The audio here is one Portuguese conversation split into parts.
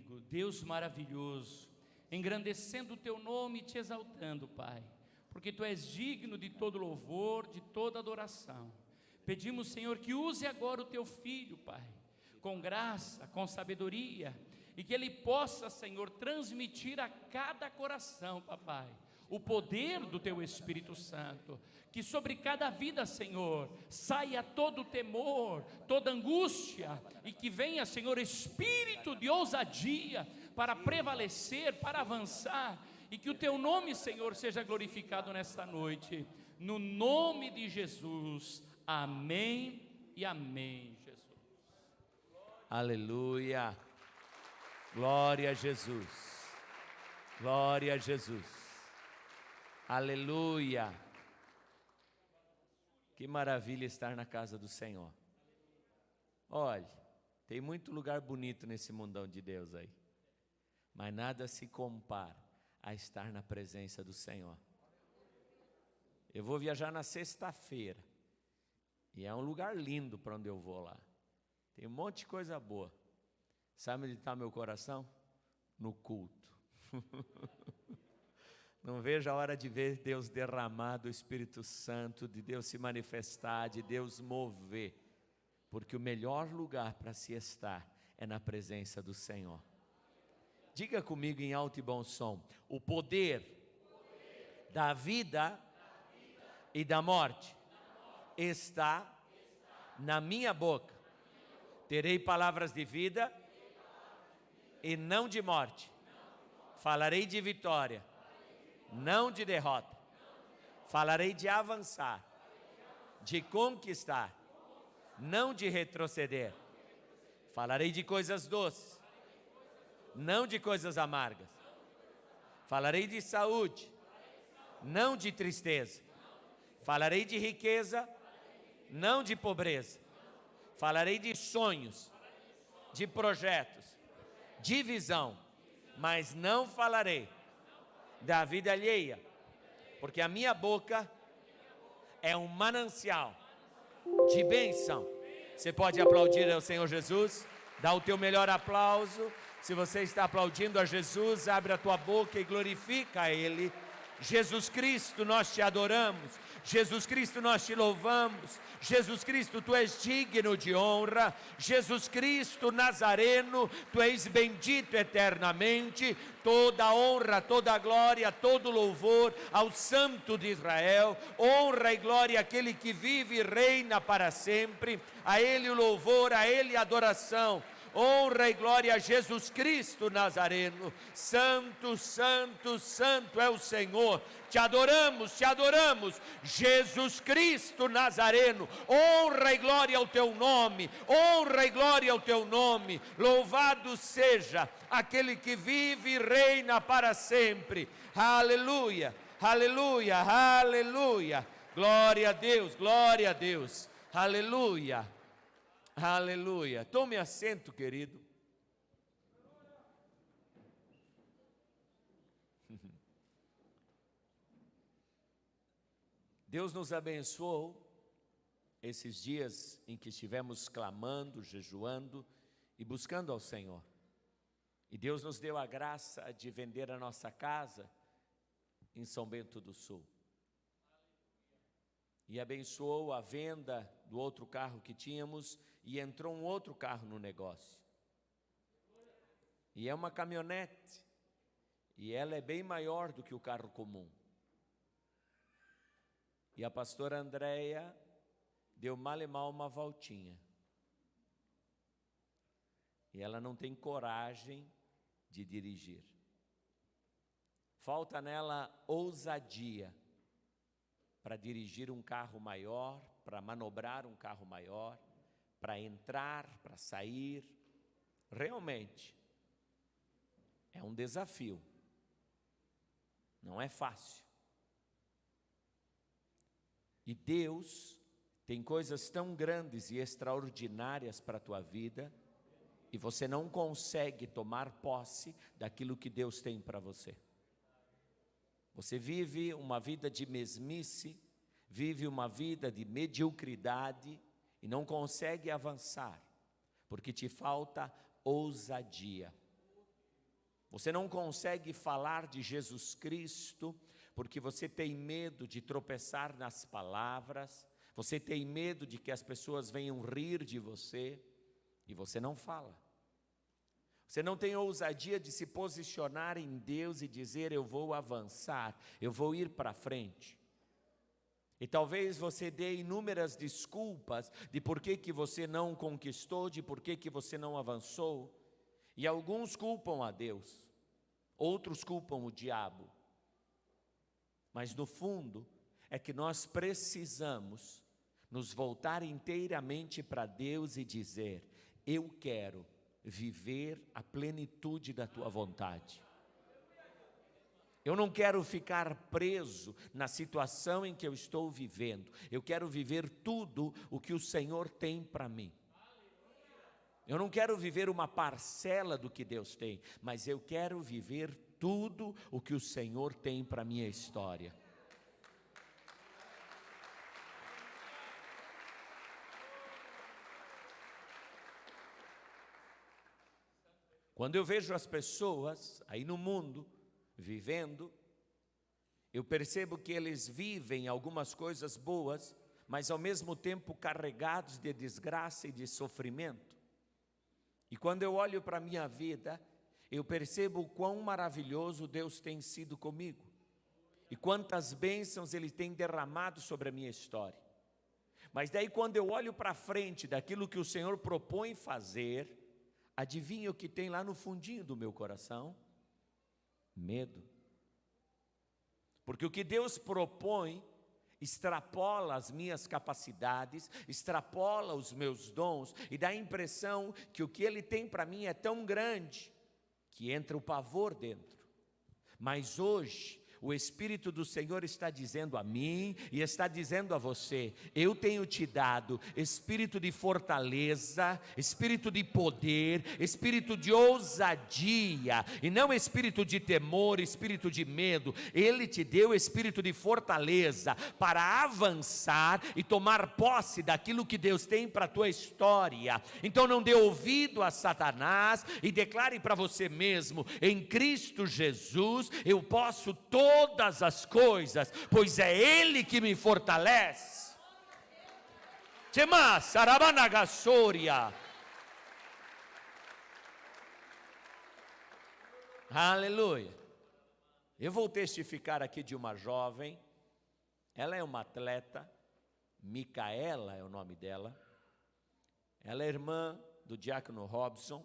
amigo, Deus maravilhoso, engrandecendo o teu nome e te exaltando, Pai, porque tu és digno de todo louvor, de toda adoração. Pedimos, Senhor, que use agora o teu filho, Pai, com graça, com sabedoria, e que ele possa, Senhor, transmitir a cada coração, papai, o poder do teu Espírito Santo, que sobre cada vida, Senhor, saia todo temor, toda angústia, e que venha, Senhor, espírito de ousadia para prevalecer, para avançar, e que o teu nome, Senhor, seja glorificado nesta noite, no nome de Jesus, amém e amém, Jesus. Aleluia, glória a Jesus, glória a Jesus. Aleluia, que maravilha estar na casa do Senhor. Olha, tem muito lugar bonito nesse mundão de Deus aí, mas nada se compara a estar na presença do Senhor. Eu vou viajar na sexta-feira, e é um lugar lindo para onde eu vou lá, tem um monte de coisa boa. Sabe onde está meu coração? No culto. Não vejo a hora de ver Deus derramar do Espírito Santo, de Deus se manifestar, de Deus mover, porque o melhor lugar para se estar é na presença do Senhor. Diga comigo em alto e bom som: o poder da vida e da morte está na minha boca. Terei palavras de vida e não de morte. Falarei de vitória, não de derrota. Falarei de avançar, de conquistar, não de retroceder. Falarei de coisas doces, não de coisas amargas. Falarei de saúde, não de tristeza. Falarei de riqueza, não de pobreza. Falarei de sonhos, de projetos, de visão, mas não falarei da vida alheia, porque a minha boca é um manancial de bênção. Você pode aplaudir ao Senhor Jesus? Dá o teu melhor aplauso. Se você está aplaudindo a Jesus, abre a tua boca e glorifica a Ele. Jesus Cristo, nós te adoramos. Jesus Cristo, nós te louvamos. Jesus Cristo, tu és digno de honra. Jesus Cristo Nazareno, tu és bendito eternamente. Toda honra, toda glória, todo louvor ao Santo de Israel. Honra e glória àquele que vive e reina para sempre. A Ele o louvor, a Ele a adoração. Honra e glória a Jesus Cristo Nazareno. Santo, santo, santo é o Senhor. Te adoramos, Jesus Cristo Nazareno. Honra e glória ao teu nome. Honra e glória ao teu nome. Louvado seja aquele que vive e reina para sempre. Aleluia, aleluia, aleluia. Glória a Deus, glória a Deus. Aleluia. Aleluia. Tome assento, querido. Deus nos abençoou esses dias em que estivemos clamando, jejuando e buscando ao Senhor. E Deus nos deu a graça de vender a nossa casa em São Bento do Sul. E abençoou a venda do outro carro que tínhamos, e entrou um outro carro no negócio. E é uma caminhonete, e ela é bem maior do que o carro comum. E a pastora Andréia deu mal e mal uma voltinha. E ela não tem coragem de dirigir. Falta nela ousadia para dirigir um carro maior, para manobrar um carro maior, para entrar, para sair. Realmente é um desafio, não é fácil. E Deus tem coisas tão grandes e extraordinárias para a tua vida, e você não consegue tomar posse daquilo que Deus tem para você. Você vive uma vida de mesmice, vive uma vida de mediocridade e não consegue avançar, porque te falta ousadia. Você não consegue falar de Jesus Cristo porque você tem medo de tropeçar nas palavras, você tem medo de que as pessoas venham rir de você, e você não fala. Você não tem ousadia de se posicionar em Deus e dizer: eu vou avançar, eu vou ir para frente. E talvez você dê inúmeras desculpas de por que você não conquistou, de por que você não avançou. E alguns culpam a Deus, outros culpam o diabo. Mas no fundo, é que nós precisamos nos voltar inteiramente para Deus e dizer: eu quero viver a plenitude da tua vontade. Eu não quero ficar preso na situação em que eu estou vivendo. Eu quero viver tudo o que o Senhor tem para mim. Eu não quero viver uma parcela do que Deus tem, mas eu quero viver tudo o que o Senhor tem para a minha história. Quando eu vejo as pessoas aí no mundo vivendo, eu percebo que eles vivem algumas coisas boas, mas ao mesmo tempo carregados de desgraça e de sofrimento. E quando eu olho para a minha vida, eu percebo o quão maravilhoso Deus tem sido comigo, e quantas bênçãos Ele tem derramado sobre a minha história. Mas daí quando eu olho para frente daquilo que o Senhor propõe fazer, adivinha o que tem lá no fundinho do meu coração? Medo. Porque o que Deus propõe extrapola as minhas capacidades, extrapola os meus dons, e dá a impressão que o que Ele tem para mim é tão grande, que entra o pavor dentro. Mas hoje, o Espírito do Senhor está dizendo a mim e está dizendo a você: eu tenho te dado espírito de fortaleza, espírito de poder, espírito de ousadia, e não espírito de temor, espírito de medo. Ele te deu espírito de fortaleza para avançar e tomar posse daquilo que Deus tem para a tua história. Então não dê ouvido a Satanás e declare para você mesmo: em Cristo Jesus eu posso todas as coisas, pois é Ele que me fortalece. Chema Sarabanagasoria. Aleluia. Eu vou testificar aqui de uma jovem. Ela é uma atleta, Micaela é o nome dela. Ela é irmã do diácono Robson.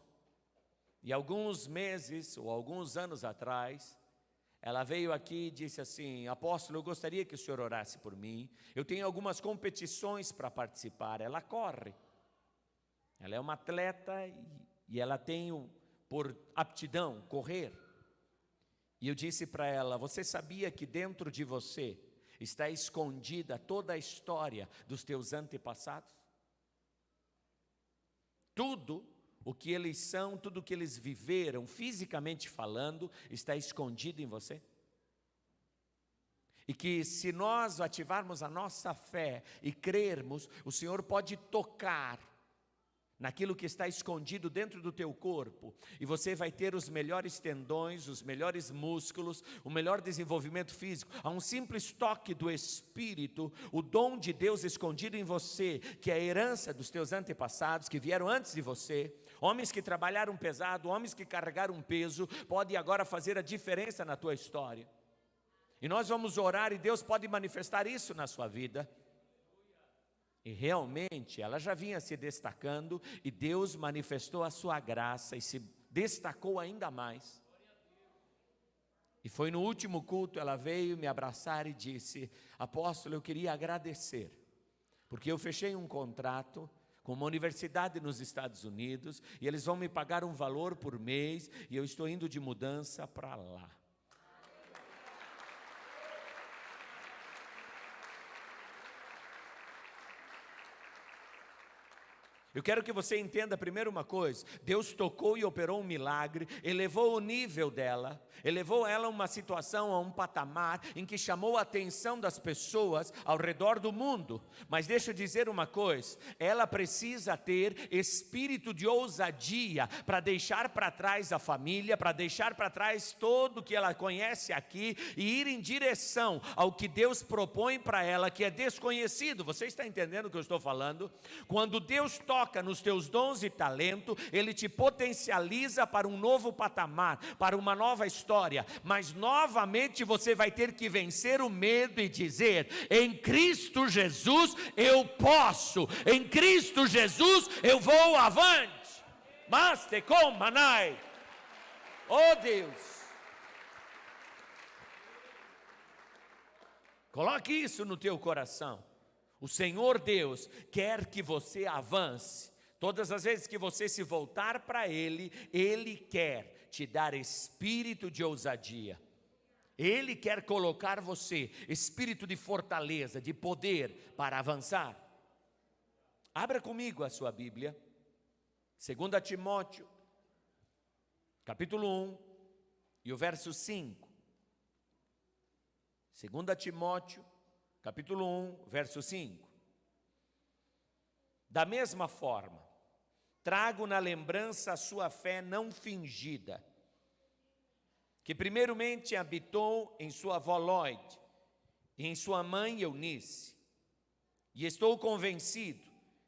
E alguns meses ou alguns anos atrás, ela veio aqui e disse assim: apóstolo, eu gostaria que o senhor orasse por mim. Eu tenho algumas competições para participar. Ela corre. Ela é uma atleta e ela tem por aptidão correr. E eu disse para ela: você sabia que dentro de você está escondida toda a história dos teus antepassados? Tudo o que eles são, tudo o que eles viveram, fisicamente falando, está escondido em você? E que se nós ativarmos a nossa fé e crermos, o Senhor pode tocar naquilo que está escondido dentro do teu corpo, e você vai ter os melhores tendões, os melhores músculos, o melhor desenvolvimento físico, a um simples toque do Espírito, o dom de Deus escondido em você, que é a herança dos teus antepassados, que vieram antes de você, homens que trabalharam pesado, homens que carregaram peso, pode agora fazer a diferença na tua história. E nós vamos orar e Deus pode manifestar isso na sua vida. E realmente ela já vinha se destacando e Deus manifestou a sua graça e se destacou ainda mais. E foi no último culto, ela veio me abraçar e disse: apóstolo, eu queria agradecer, porque eu fechei um contrato com uma universidade nos Estados Unidos e eles vão me pagar um valor por mês e eu estou indo de mudança para lá. Eu quero que você entenda primeiro uma coisa: Deus tocou e operou um milagre, elevou o nível dela, elevou ela a uma situação, a um patamar em que chamou a atenção das pessoas ao redor do mundo. Mas deixa eu dizer uma coisa: ela precisa ter espírito de ousadia para deixar para trás a família, para deixar para trás tudo o que ela conhece aqui e ir em direção ao que Deus propõe para ela, que é desconhecido. Você está entendendo o que eu estou falando? Quando Deus toca nos teus dons e talento, Ele te potencializa para um novo patamar, para uma nova história, mas novamente você vai ter que vencer o medo e dizer: em Cristo Jesus eu posso, em Cristo Jesus eu vou avante. Mas te comanai, oh Deus, coloque isso no teu coração. O Senhor Deus quer que você avance. Todas as vezes que você se voltar para Ele, Ele quer te dar espírito de ousadia. Ele quer colocar você espírito de fortaleza, de poder para avançar. Abra comigo a sua Bíblia, 2 Timóteo, capítulo 1 e o verso 5. 2 Timóteo, capítulo 1, verso 5. Da mesma forma, trago na lembrança a sua fé não fingida, que primeiramente habitou em sua avó Lóide e em sua mãe Eunice, e estou convencido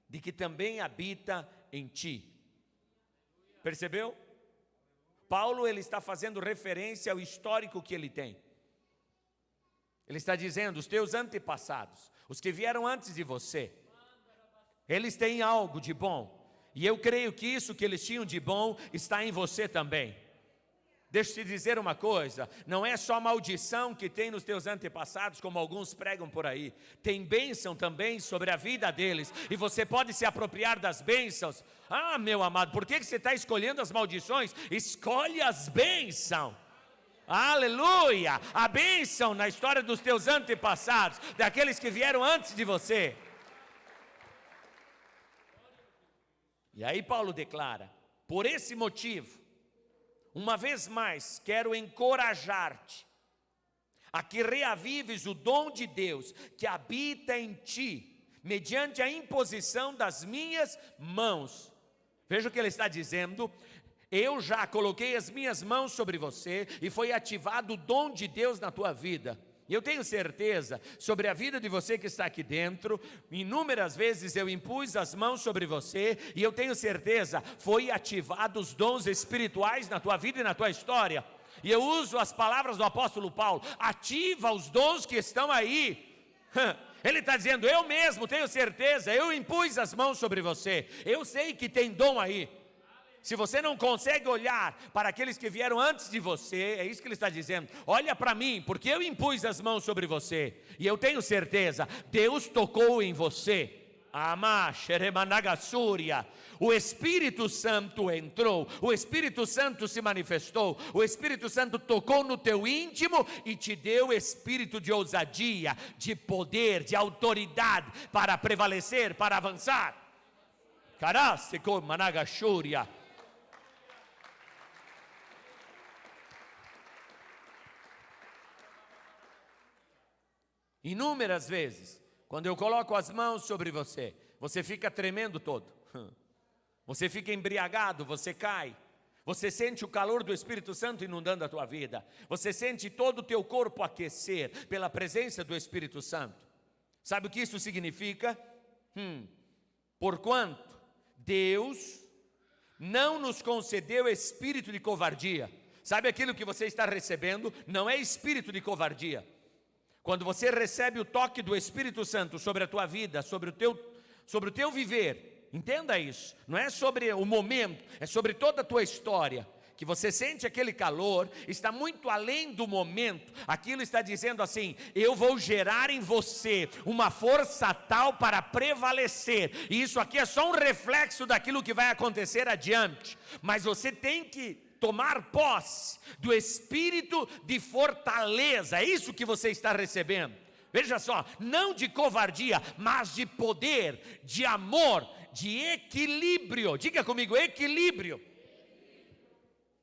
de que também habita em ti. Percebeu? Paulo, ele está fazendo referência ao histórico que ele tem. Ele está dizendo: os teus antepassados, os que vieram antes de você, eles têm algo de bom, e eu creio que isso que eles tinham de bom está em você também. Deixa eu te dizer uma coisa: não é só maldição que tem nos teus antepassados, como alguns pregam por aí. Tem bênção também sobre a vida deles, e você pode se apropriar das bênçãos. Ah, meu amado, por que você está escolhendo as maldições? Escolhe as bênçãos. Aleluia! A bênção na história dos teus antepassados, daqueles que vieram antes de você. E aí Paulo declara: por esse motivo, uma vez mais quero encorajar-te a que reavives o dom de Deus que habita em ti, mediante a imposição das minhas mãos. Veja o que ele está dizendo: eu já coloquei as minhas mãos sobre você e foi ativado o dom de Deus na tua vida. E eu tenho certeza sobre a vida de você que está aqui dentro. Inúmeras vezes eu impus as mãos sobre você e eu tenho certeza foi ativado os dons espirituais na tua vida e na tua história. E eu uso as palavras do apóstolo Paulo: ativa os dons que estão aí. Ele está dizendo: eu mesmo tenho certeza, eu impus as mãos sobre você, eu sei que tem dom aí. Se você não consegue olhar para aqueles que vieram antes de você, é isso que ele está dizendo: olha para mim, porque eu impus as mãos sobre você, e eu tenho certeza, Deus tocou em você. O Espírito Santo entrou, o Espírito Santo se manifestou, o Espírito Santo tocou no teu íntimo e te deu espírito de ousadia, de poder, de autoridade para prevalecer, para avançar. Carasco managashúria. Inúmeras vezes, quando eu coloco as mãos sobre você, você fica tremendo todo, você fica embriagado, você cai, você sente o calor do Espírito Santo inundando a tua vida, você sente todo o teu corpo aquecer pela presença do Espírito Santo. Sabe o que isso significa? Porquanto Deus não nos concedeu espírito de covardia. Sabe aquilo que você está recebendo? Não é espírito de covardia. Quando você recebe o toque do Espírito Santo sobre a tua vida, sobre o teu viver, entenda isso, não é sobre o momento, é sobre toda a tua história, que você sente aquele calor, está muito além do momento. Aquilo está dizendo assim: eu vou gerar em você uma força tal para prevalecer, e isso aqui é só um reflexo daquilo que vai acontecer adiante, mas você tem que tomar posse do espírito de fortaleza. É isso que você está recebendo. Veja só, não de covardia, mas de poder, de amor, de equilíbrio. Diga comigo, equilíbrio.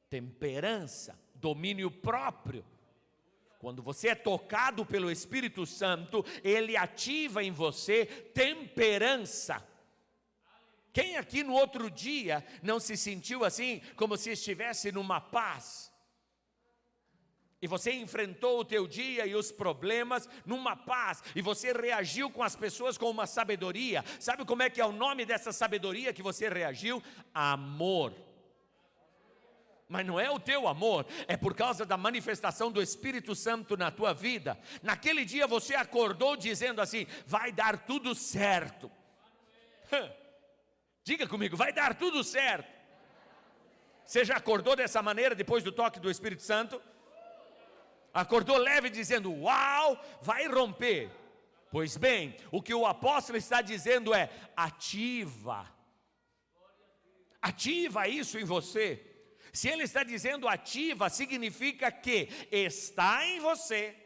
Temperança, domínio próprio. Quando você é tocado pelo Espírito Santo, Ele ativa em você temperança. Quem aqui no outro dia não se sentiu assim, como se estivesse numa paz? E você enfrentou o teu dia e os problemas numa paz, e você reagiu com as pessoas com uma sabedoria. Sabe como é que é o nome dessa sabedoria que você reagiu? Amor. Mas não é o teu amor, é por causa da manifestação do Espírito Santo na tua vida. Naquele dia você acordou dizendo assim: vai dar tudo certo. Diga comigo, vai dar tudo certo. Você já acordou dessa maneira depois do toque do Espírito Santo? Acordou leve dizendo: uau, vai romper. Pois bem, o que o apóstolo está dizendo é: ativa isso em você. Se ele está dizendo ativa, significa que está em você,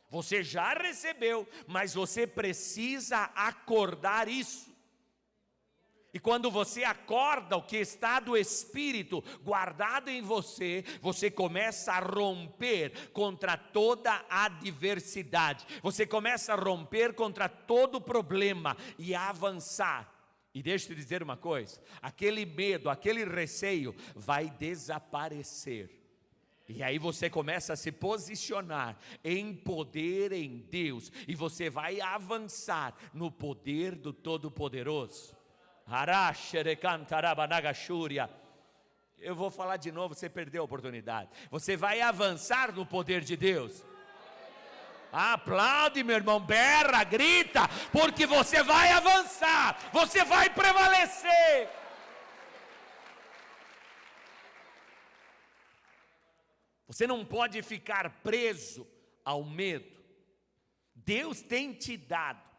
você já recebeu, mas você precisa acordar isso. E quando você acorda o que está do Espírito guardado em você, você começa a romper contra toda adversidade, você começa a romper contra todo problema e a avançar. E deixa eu te dizer uma coisa, aquele medo, aquele receio vai desaparecer. E aí você começa a se posicionar em poder em Deus, e você vai avançar no poder do Todo-Poderoso. Eu vou falar de novo, você perdeu a oportunidade. Você vai avançar no poder de Deus. Aplaude, meu irmão, berra, grita, porque você vai avançar, você vai prevalecer. Você não pode ficar preso ao medo. Deus tem te dado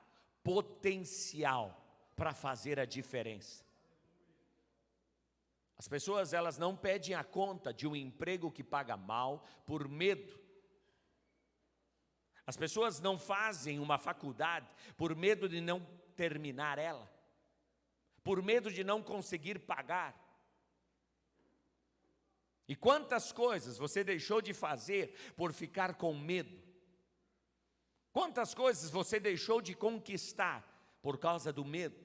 potencial para fazer a diferença. As pessoas, elas não pedem a conta de um emprego que paga mal por medo. As pessoas não fazem uma faculdade por medo de não terminar ela, por medo de não conseguir pagar. E quantas coisas você deixou de fazer por ficar com medo? Quantas coisas você deixou de conquistar por causa do medo?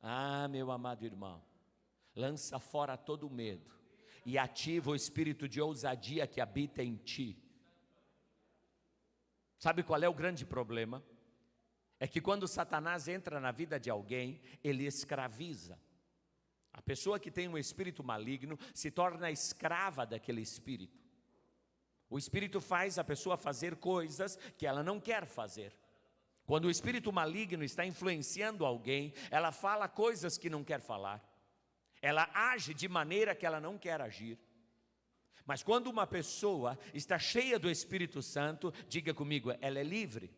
Ah, meu amado irmão, lança fora todo o medo e ativa o espírito de ousadia que habita em ti. Sabe qual é o grande problema? É que quando Satanás entra na vida de alguém, ele escraviza. A pessoa que tem um espírito maligno se torna escrava daquele espírito. O espírito faz a pessoa fazer coisas que ela não quer fazer. Quando o espírito maligno está influenciando alguém, ela fala coisas que não quer falar. Ela age de maneira que ela não quer agir. Mas quando uma pessoa está cheia do Espírito Santo, diga comigo, ela é livre.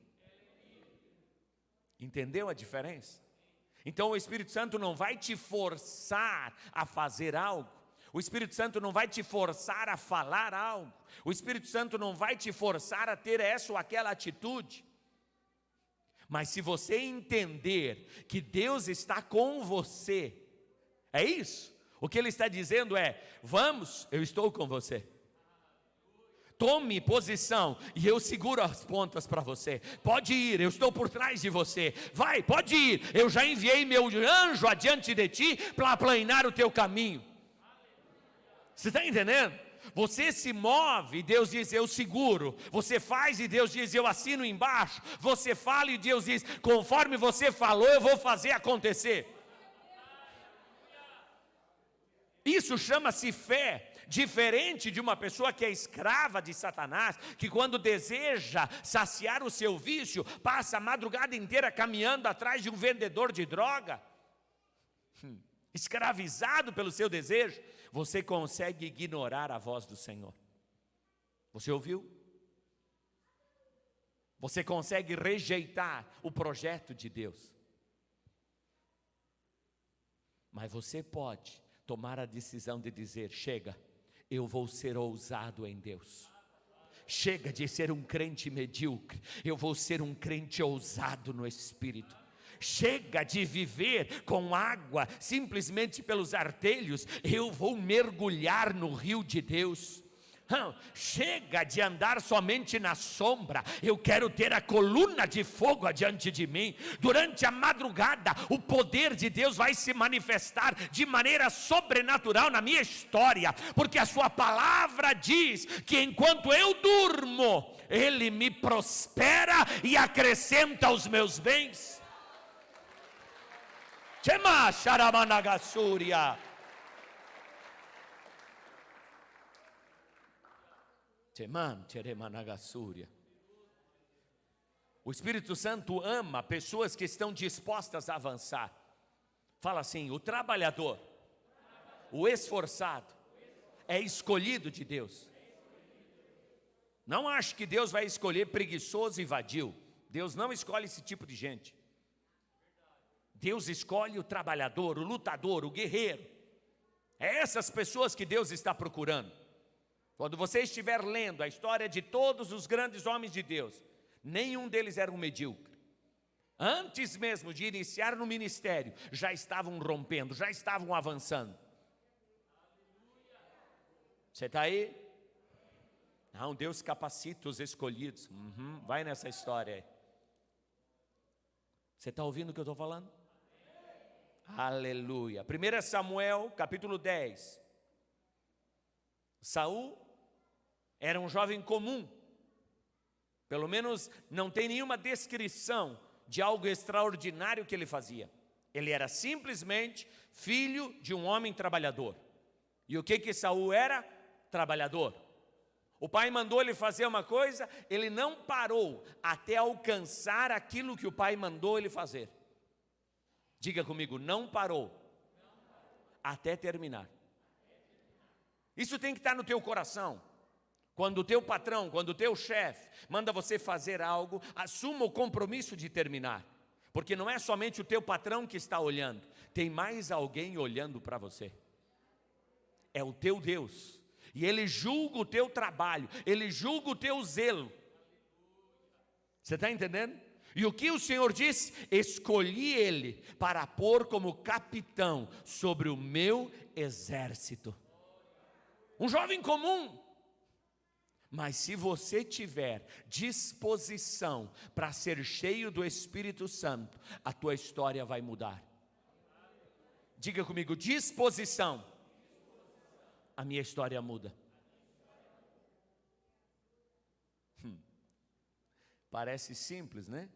Entendeu a diferença? Então o Espírito Santo não vai te forçar a fazer algo. O Espírito Santo não vai te forçar a falar algo. O Espírito Santo não vai te forçar a ter essa ou aquela atitude. Mas se você entender que Deus está com você, é isso. O que Ele está dizendo é: vamos, eu estou com você. Tome posição e eu seguro as pontas para você. Pode ir, eu estou por trás de você. Vai, pode ir, eu já enviei meu anjo adiante de ti para aplanar o teu caminho. Você está entendendo? Você se move e Deus diz, eu seguro. Você faz e Deus diz, eu assino embaixo. Você fala e Deus diz, conforme você falou, eu vou fazer acontecer. Isso chama-se fé, diferente de uma pessoa que é escrava de Satanás, que quando deseja saciar o seu vício, passa a madrugada inteira caminhando atrás de um vendedor de droga, escravizado pelo seu desejo. Você consegue ignorar a voz do Senhor. Você ouviu? Você consegue rejeitar o projeto de Deus. Mas você pode tomar a decisão de dizer, chega, eu vou ser ousado em Deus. chega de ser um crente medíocre, eu vou ser um crente ousado no Espírito. Chega de viver com água simplesmente pelos artelhos, eu vou mergulhar no rio de Deus. Chega de andar somente na sombra, eu quero ter a coluna de fogo adiante de mim. Durante a madrugada, o poder de Deus vai se manifestar de maneira sobrenatural na minha história, porque a sua palavra diz que enquanto eu durmo, Ele me prospera e acrescenta os meus bens. Chema Sharamanagasuria. O Espírito Santo ama pessoas que estão dispostas a avançar. Fala assim: o trabalhador, o esforçado, é escolhido de Deus. Não acho que Deus vai escolher preguiçoso e vadio. Deus não escolhe esse tipo de gente. Deus escolhe o trabalhador, o lutador, o guerreiro. É essas pessoas que Deus está procurando. Quando você estiver lendo a história de todos os grandes homens de Deus, nenhum deles era um medíocre. Antes mesmo de iniciar no ministério, já estavam rompendo, já estavam avançando. Você está aí? Não, Deus capacita os escolhidos. Vai nessa história aí. Você está ouvindo o que eu estou falando? Aleluia. 1 Samuel, capítulo 10. Saul era um jovem comum. Pelo menos não tem nenhuma descrição de algo extraordinário que ele fazia. Ele era simplesmente filho de um homem trabalhador. E o que Saul era? Trabalhador. O pai mandou ele fazer uma coisa, ele não parou até alcançar aquilo que o pai mandou ele fazer. Diga comigo, não parou até terminar. Isso tem que estar no teu coração. Quando o teu patrão, quando o teu chefe manda você fazer algo, assuma o compromisso de terminar. Porque não é somente o teu patrão que está olhando, tem mais alguém olhando para você. É o teu Deus. E Ele julga o teu trabalho, Ele julga o teu zelo. Você está entendendo? E o que o Senhor disse? Escolhi ele para pôr como capitão sobre o meu exército. Um jovem comum. Mas se você tiver disposição para ser cheio do Espírito Santo, a tua história vai mudar. Diga comigo, disposição. A minha história muda. Parece simples, né?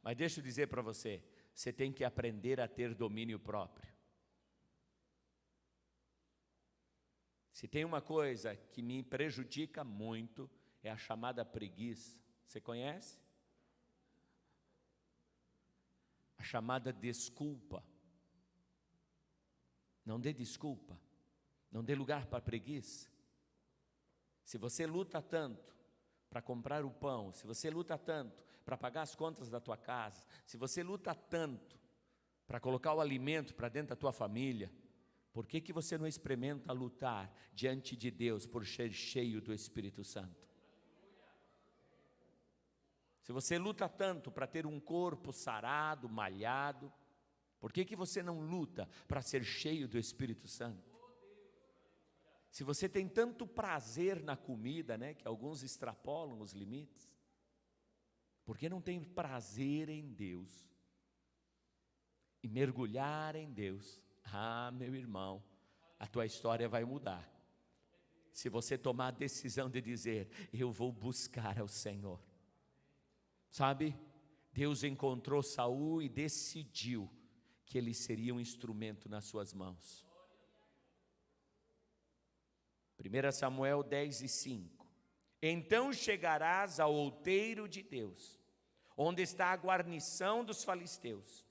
Mas deixa eu dizer para você, você tem que aprender a ter domínio próprio. Se tem uma coisa que me prejudica muito, é a chamada preguiça. Você conhece? A chamada desculpa. Não dê desculpa. Não dê lugar para preguiça. Se você luta tanto para comprar o pão, se você luta tanto para pagar as contas da tua casa, se você luta tanto para colocar o alimento para dentro da tua família, por que você não experimenta lutar diante de Deus por ser cheio do Espírito Santo? Se você luta tanto para ter um corpo sarado, malhado, por que você não luta para ser cheio do Espírito Santo? Se você tem tanto prazer na comida, né, que alguns extrapolam os limites, por que não tem prazer em Deus? E mergulhar em Deus? Ah, meu irmão, a tua história vai mudar. Se você tomar a decisão de dizer, eu vou buscar ao Senhor. Sabe, Deus encontrou Saul e decidiu que ele seria um instrumento nas suas mãos. 1 Samuel 10:5. Então chegarás ao outeiro de Deus, onde está a guarnição dos filisteus.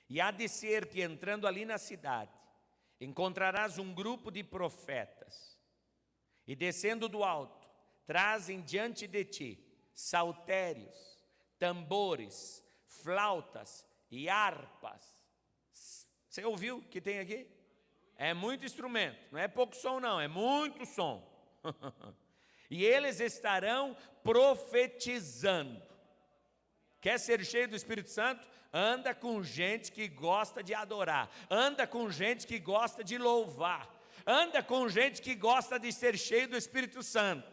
E há de ser que entrando ali na cidade, encontrarás um grupo de profetas. E descendo do alto, trazem diante de ti saltérios, tambores, flautas e harpas. Você ouviu o que tem aqui? É muito instrumento, não é pouco som não, é muito som. e eles estarão profetizando. Quer ser cheio do Espírito Santo? Anda com gente que gosta de adorar, anda com gente que gosta de louvar, anda com gente que gosta de ser cheio do Espírito Santo.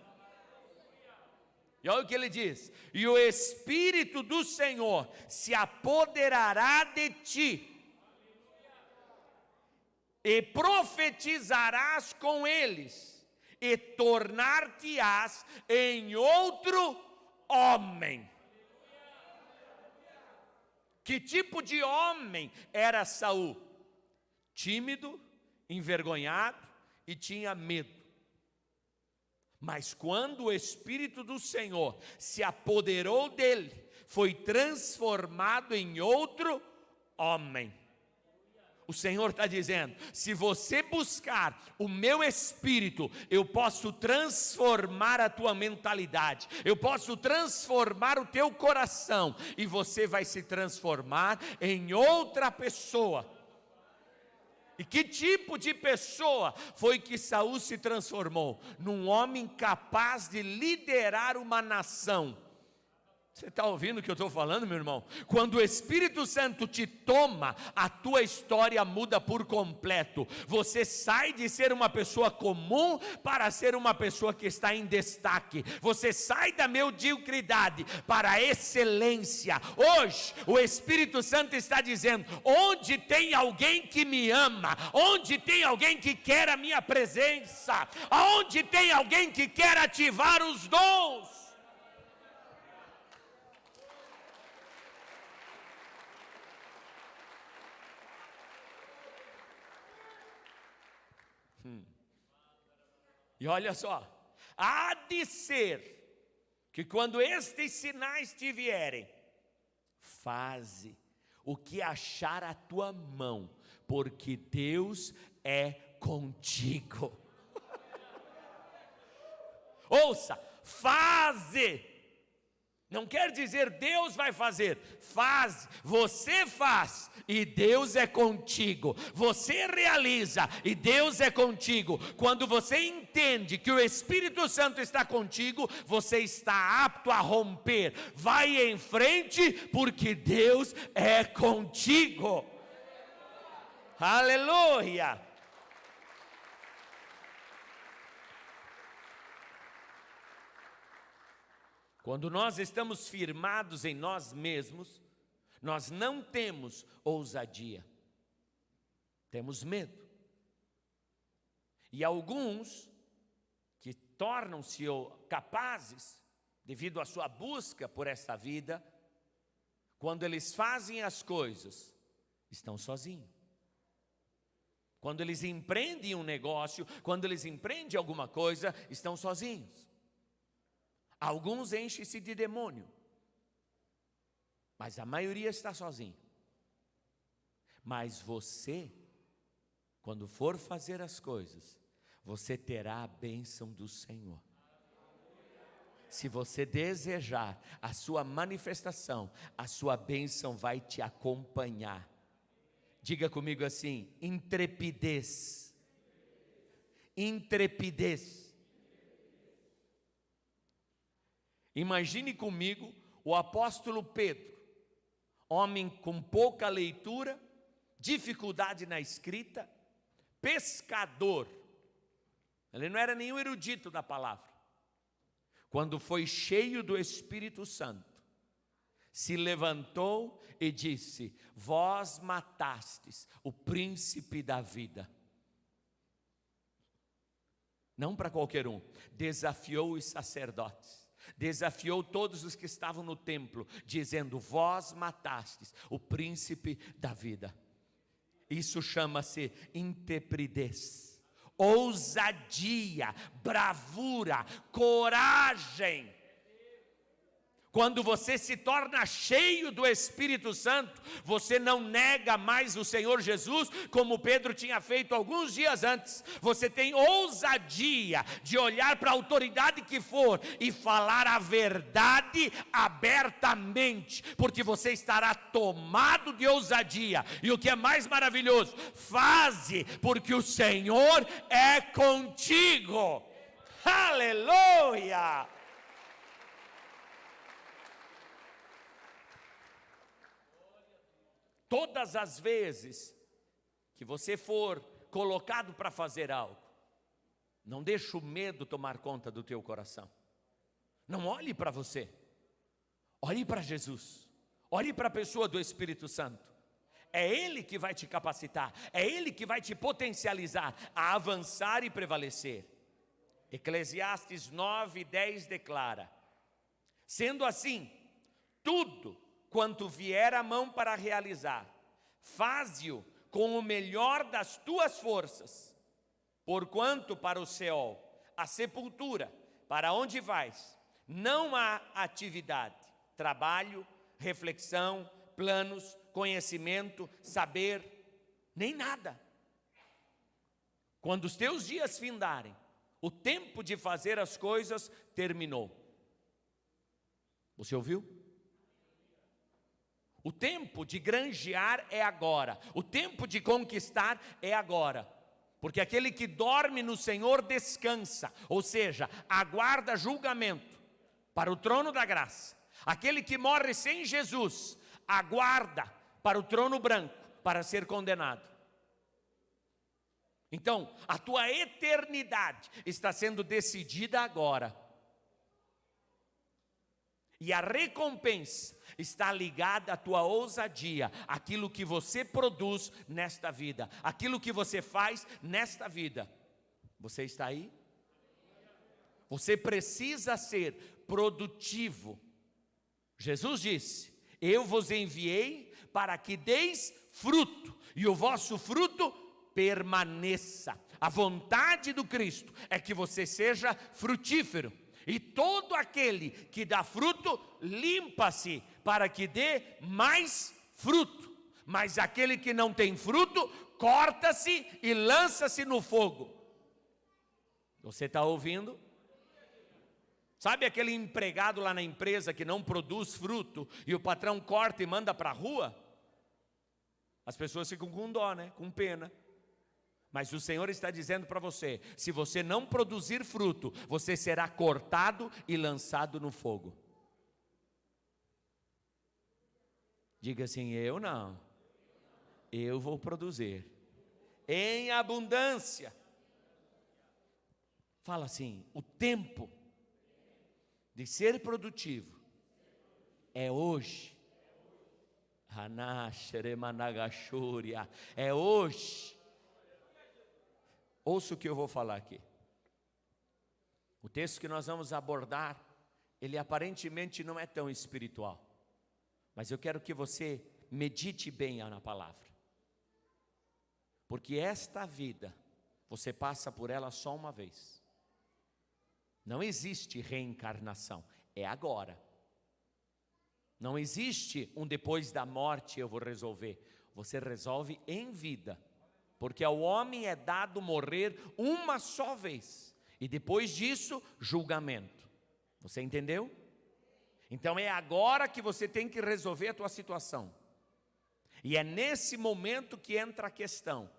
E olha o que ele diz: e o Espírito do Senhor se apoderará de ti, e profetizarás com eles, e tornar-te-ás em outro homem. Que tipo de homem era Saul? Tímido, envergonhado e tinha medo. Mas quando o Espírito do Senhor se apoderou dele, foi transformado em outro homem. O Senhor está dizendo: se você buscar o meu Espírito, eu posso transformar a tua mentalidade, eu posso transformar o teu coração, e você vai se transformar em outra pessoa. E que tipo de pessoa foi que Saul se transformou? Num homem capaz de liderar uma nação. Você está ouvindo o que eu estou falando, meu irmão? Quando o Espírito Santo te toma, a tua história muda por completo. Você sai de ser uma pessoa comum para ser uma pessoa que está em destaque. Você sai da mediocridade para a excelência. Hoje, o Espírito Santo está dizendo: onde tem alguém que me ama, onde tem alguém que quer a minha presença, aonde tem alguém que quer ativar os dons, E olha só, há de ser que quando estes sinais te vierem, faze o que achar a tua mão, porque Deus é contigo. Ouça, faze. Não quer dizer Deus vai fazer, faz, você faz e Deus é contigo, você realiza e Deus é contigo. Quando você entende que o Espírito Santo está contigo, você está apto a romper, vai em frente, porque Deus é contigo. Aleluia! Quando nós estamos firmados em nós mesmos, nós não temos ousadia, temos medo. E alguns que tornam-se capazes, devido à sua busca por essa vida, quando eles fazem as coisas, estão sozinhos. Quando eles empreendem um negócio, quando eles empreendem alguma coisa, estão sozinhos. Alguns enchem-se de demônio, mas a maioria está sozinho. Mas você, quando for fazer as coisas, você terá a bênção do Senhor. Se você desejar a sua manifestação, a sua bênção vai te acompanhar. Diga comigo assim: intrepidez. Intrepidez. Imagine comigo o apóstolo Pedro, homem com pouca leitura, dificuldade na escrita, pescador. Ele não era nenhum erudito da palavra. Quando foi cheio do Espírito Santo, se levantou e disse: vós matastes o príncipe da vida. Não para qualquer um, desafiou os sacerdotes. Desafiou todos os que estavam no templo, dizendo: vós matastes o príncipe da vida. Isso chama-se intrepidez, ousadia, bravura, coragem. Quando você se torna cheio do Espírito Santo, você não nega mais o Senhor Jesus, como Pedro tinha feito alguns dias antes. Você tem ousadia de olhar para a autoridade que for e falar a verdade abertamente, porque você estará tomado de ousadia. E o que é mais maravilhoso, faze, porque o Senhor é contigo. Aleluia! Aleluia! Todas as vezes que você for colocado para fazer algo, não deixe o medo tomar conta do teu coração. Não olhe para você, olhe para Jesus, olhe para a pessoa do Espírito Santo. É Ele que vai te capacitar, é Ele que vai te potencializar a avançar e prevalecer. Eclesiastes 9:10 declara: sendo assim, tudo quanto vier à mão para realizar, faze-o com o melhor das tuas forças, porquanto para o Seol, a sepultura, para onde vais, não há atividade, trabalho, reflexão, planos, conhecimento, saber, nem nada. Quando os teus dias findarem, o tempo de fazer as coisas terminou. Você ouviu? O tempo de granjear é agora, o tempo de conquistar é agora, porque aquele que dorme no Senhor descansa, ou seja, aguarda julgamento para o trono da graça. Aquele que morre sem Jesus, aguarda para o trono branco, para ser condenado. Então, a tua eternidade está sendo decidida agora. E a recompensa está ligada à tua ousadia, aquilo que você produz nesta vida, aquilo que você faz nesta vida. Você está aí? Você precisa ser produtivo. Jesus disse: eu vos enviei para que deis fruto, e o vosso fruto permaneça. A vontade do Cristo é que você seja frutífero. E todo aquele que dá fruto, limpa-se para que dê mais fruto. Mas aquele que não tem fruto, corta-se e lança-se no fogo. Você está ouvindo? Sabe aquele empregado lá na empresa que não produz fruto e o patrão corta e manda para a rua? As pessoas ficam com dó, né? Com pena. Mas o Senhor está dizendo para você: se você não produzir fruto, você será cortado e lançado no fogo. Diga assim: eu não, eu vou produzir em abundância. Fala assim: o tempo de ser produtivo é hoje. É hoje. Ouça o que eu vou falar aqui. O texto que nós vamos abordar, ele aparentemente não é tão espiritual, mas eu quero que você medite bem na palavra, porque esta vida, você passa por ela só uma vez. Não existe reencarnação, é agora. Não existe um depois da morte eu vou resolver. Você resolve em vida. Porque ao homem é dado morrer uma só vez. E depois disso, julgamento. Você entendeu? Então é agora que você tem que resolver a tua situação. E é nesse momento que entra a questão.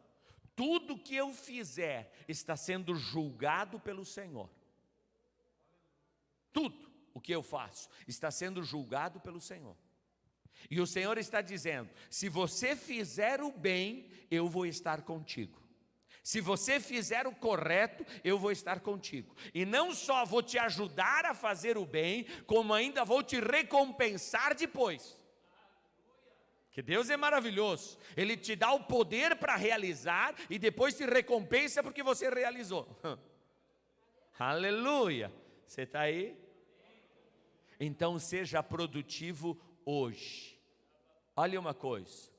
Tudo que eu fizer está sendo julgado pelo Senhor. Tudo o que eu faço está sendo julgado pelo Senhor. E o Senhor está dizendo: se você fizer o bem, eu vou estar contigo. Se você fizer o correto, eu vou estar contigo. E não só vou te ajudar a fazer o bem, como ainda vou te recompensar depois. Que Deus é maravilhoso. Ele te dá o poder para realizar e depois te recompensa porque você realizou. Aleluia. Você está aí? Então seja produtivo hoje. Olha uma coisa,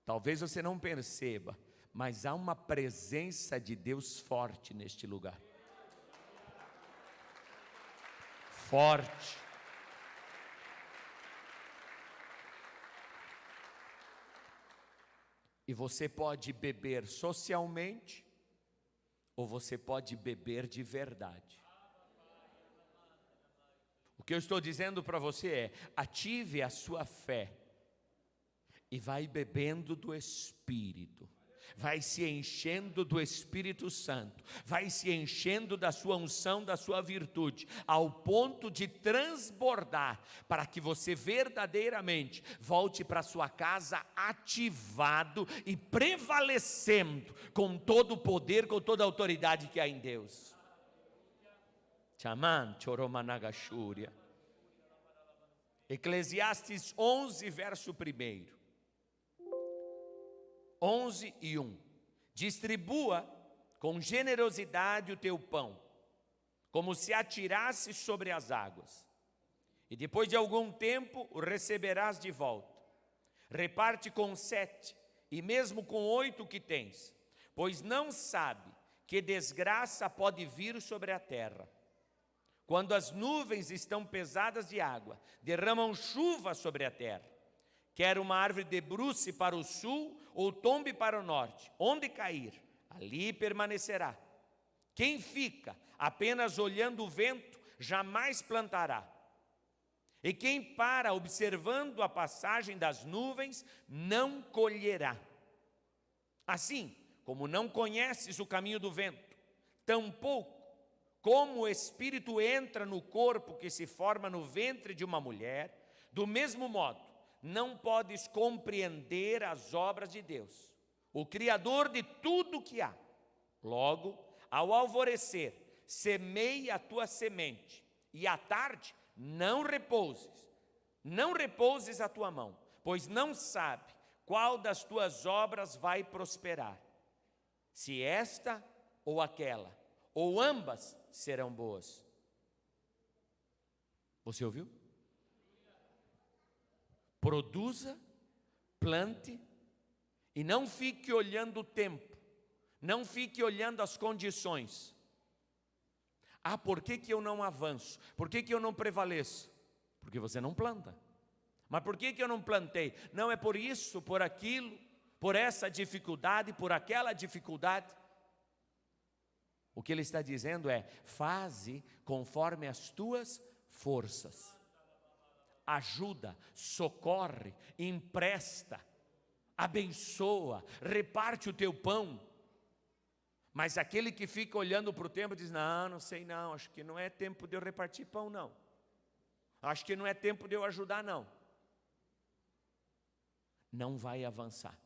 talvez você não perceba, mas há uma presença de Deus forte neste lugar. Forte. E você pode beber socialmente, ou você pode beber de verdade. O que eu estou dizendo para você é: ative a sua fé e vai bebendo do Espírito. vai se enchendo do Espírito Santo, vai se enchendo da sua unção, da sua virtude, ao ponto de transbordar, para que você verdadeiramente volte para sua casa ativado e prevalecendo com todo o poder, com toda a autoridade que há em Deus. Chaman, choromanagashúria. Eclesiastes 11, verso 1. 11 e 1. Distribua com generosidade o teu pão, como se atirasse sobre as águas, e depois de algum tempo o receberás de volta. Reparte com 7, e mesmo com 8 que tens, pois não sabe que desgraça pode vir sobre a terra. Quando as nuvens estão pesadas de água, derramam chuva sobre a terra. Quer uma árvore debruce para o sul ou tombe para o norte, onde cair, ali permanecerá. Quem fica apenas olhando o vento, jamais plantará. E quem para observando a passagem das nuvens, não colherá. Assim, como não conheces o caminho do vento, tampouco como o espírito entra no corpo que se forma no ventre de uma mulher, do mesmo modo, não podes compreender as obras de Deus, o Criador de tudo que há. Logo, ao alvorecer, semeia a tua semente, e à tarde não repouses a tua mão, pois não sabe qual das tuas obras vai prosperar, se esta ou aquela, ou ambas serão boas. Você ouviu? Produza, plante, e não fique olhando o tempo, não fique olhando as condições. Ah, por que eu não avanço? Por que eu não prevaleço? Porque você não planta. Mas por que eu não plantei? Não é por isso, por aquilo, por essa dificuldade, por aquela dificuldade. O que ele está dizendo é: faze conforme as tuas forças. Ajuda, socorre, empresta, abençoa, reparte o teu pão. Mas aquele que fica olhando para o tempo diz: não sei não, acho que não é tempo de eu repartir pão não. Acho que não é tempo de eu ajudar não. Não vai avançar.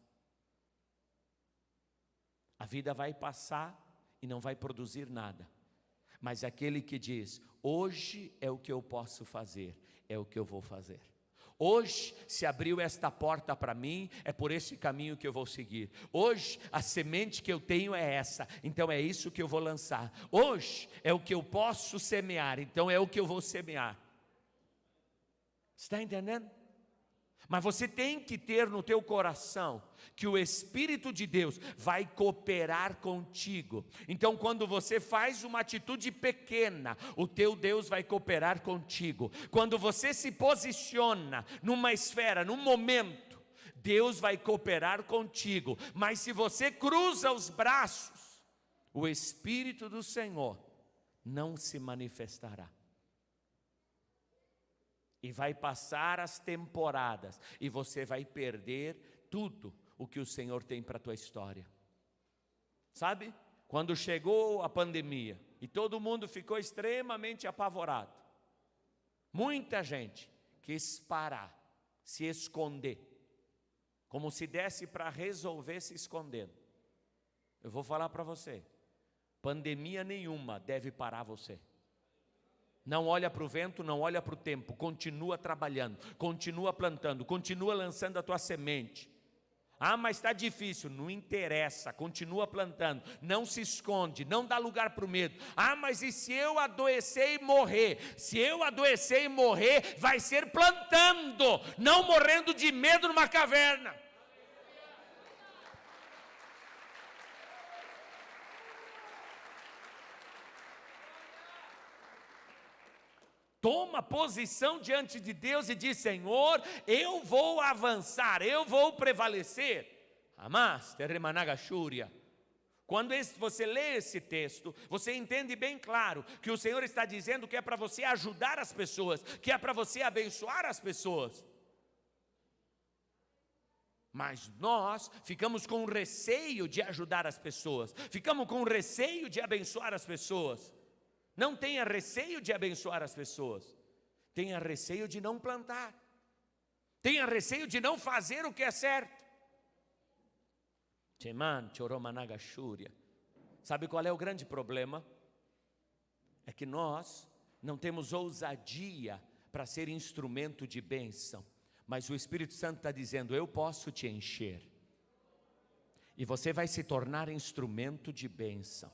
A vida vai passar e não vai produzir nada. Mas aquele que diz: hoje é o que eu posso fazer, é o que eu vou fazer. Hoje se abriu esta porta para mim, é por esse caminho que eu vou seguir. Hoje a semente que eu tenho é essa, então é isso que eu vou lançar. Hoje é o que eu posso semear, então é o que eu vou semear. Está entendendo? Mas você tem que ter no teu coração que o Espírito de Deus vai cooperar contigo. Então, quando você faz uma atitude pequena, o teu Deus vai cooperar contigo. Quando você se posiciona numa esfera, num momento, Deus vai cooperar contigo. Mas se você cruza os braços, o Espírito do Senhor não se manifestará. E vai passar as temporadas, e você vai perder tudo o que o Senhor tem para a tua história. Sabe? Quando chegou a pandemia, e todo mundo ficou extremamente apavorado, muita gente quis parar, se esconder, como se desse para resolver se escondendo. Eu vou falar para você, pandemia nenhuma deve parar você. Não olha para o vento, não olha para o tempo, continua trabalhando, continua plantando, continua lançando a tua semente. Ah, mas está difícil, não interessa, continua plantando, não se esconde, não dá lugar para o medo. Ah, mas e se eu adoecer e morrer? Se eu adoecer e morrer, vai ser plantando, não morrendo de medo numa caverna. Toma posição diante de Deus e diz: Senhor, eu vou avançar, eu vou prevalecer. Amás, terremanagashúria. Quando você lê esse texto, você entende bem claro que o Senhor está dizendo que é para você ajudar as pessoas, que é para você abençoar as pessoas. Mas nós ficamos com receio de ajudar as pessoas, ficamos com receio de abençoar as pessoas. Não tenha receio de abençoar as pessoas, tenha receio de não plantar, tenha receio de não fazer o que é certo. Sabe qual é o grande problema? É que nós não temos ousadia para ser instrumento de bênção. Mas o Espírito Santo está dizendo, eu posso te encher. E você vai se tornar instrumento de bênção.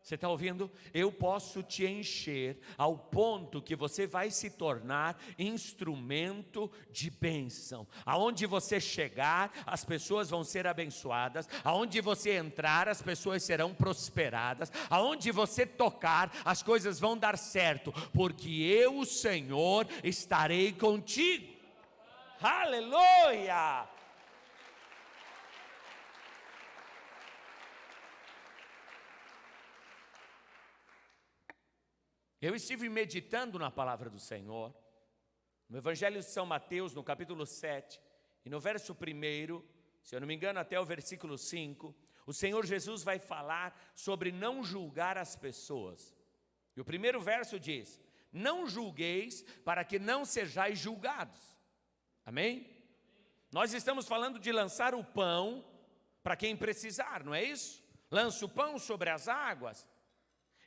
Você está ouvindo? Eu posso te encher ao ponto que você vai se tornar instrumento de bênção. Aonde você chegar, as pessoas vão ser abençoadas. Aonde você entrar, as pessoas serão prosperadas. Aonde você tocar, as coisas vão dar certo. Porque eu, o Senhor, estarei contigo. Aleluia! Eu estive meditando na palavra do Senhor, no Evangelho de São Mateus, no capítulo 7, e no verso 1, se eu não me engano até o versículo 5, o Senhor Jesus vai falar sobre não julgar as pessoas. E o primeiro verso diz, não julgueis para que não sejais julgados. Amém? Nós estamos falando de lançar o pão para quem precisar, não é isso? Lança o pão sobre as águas.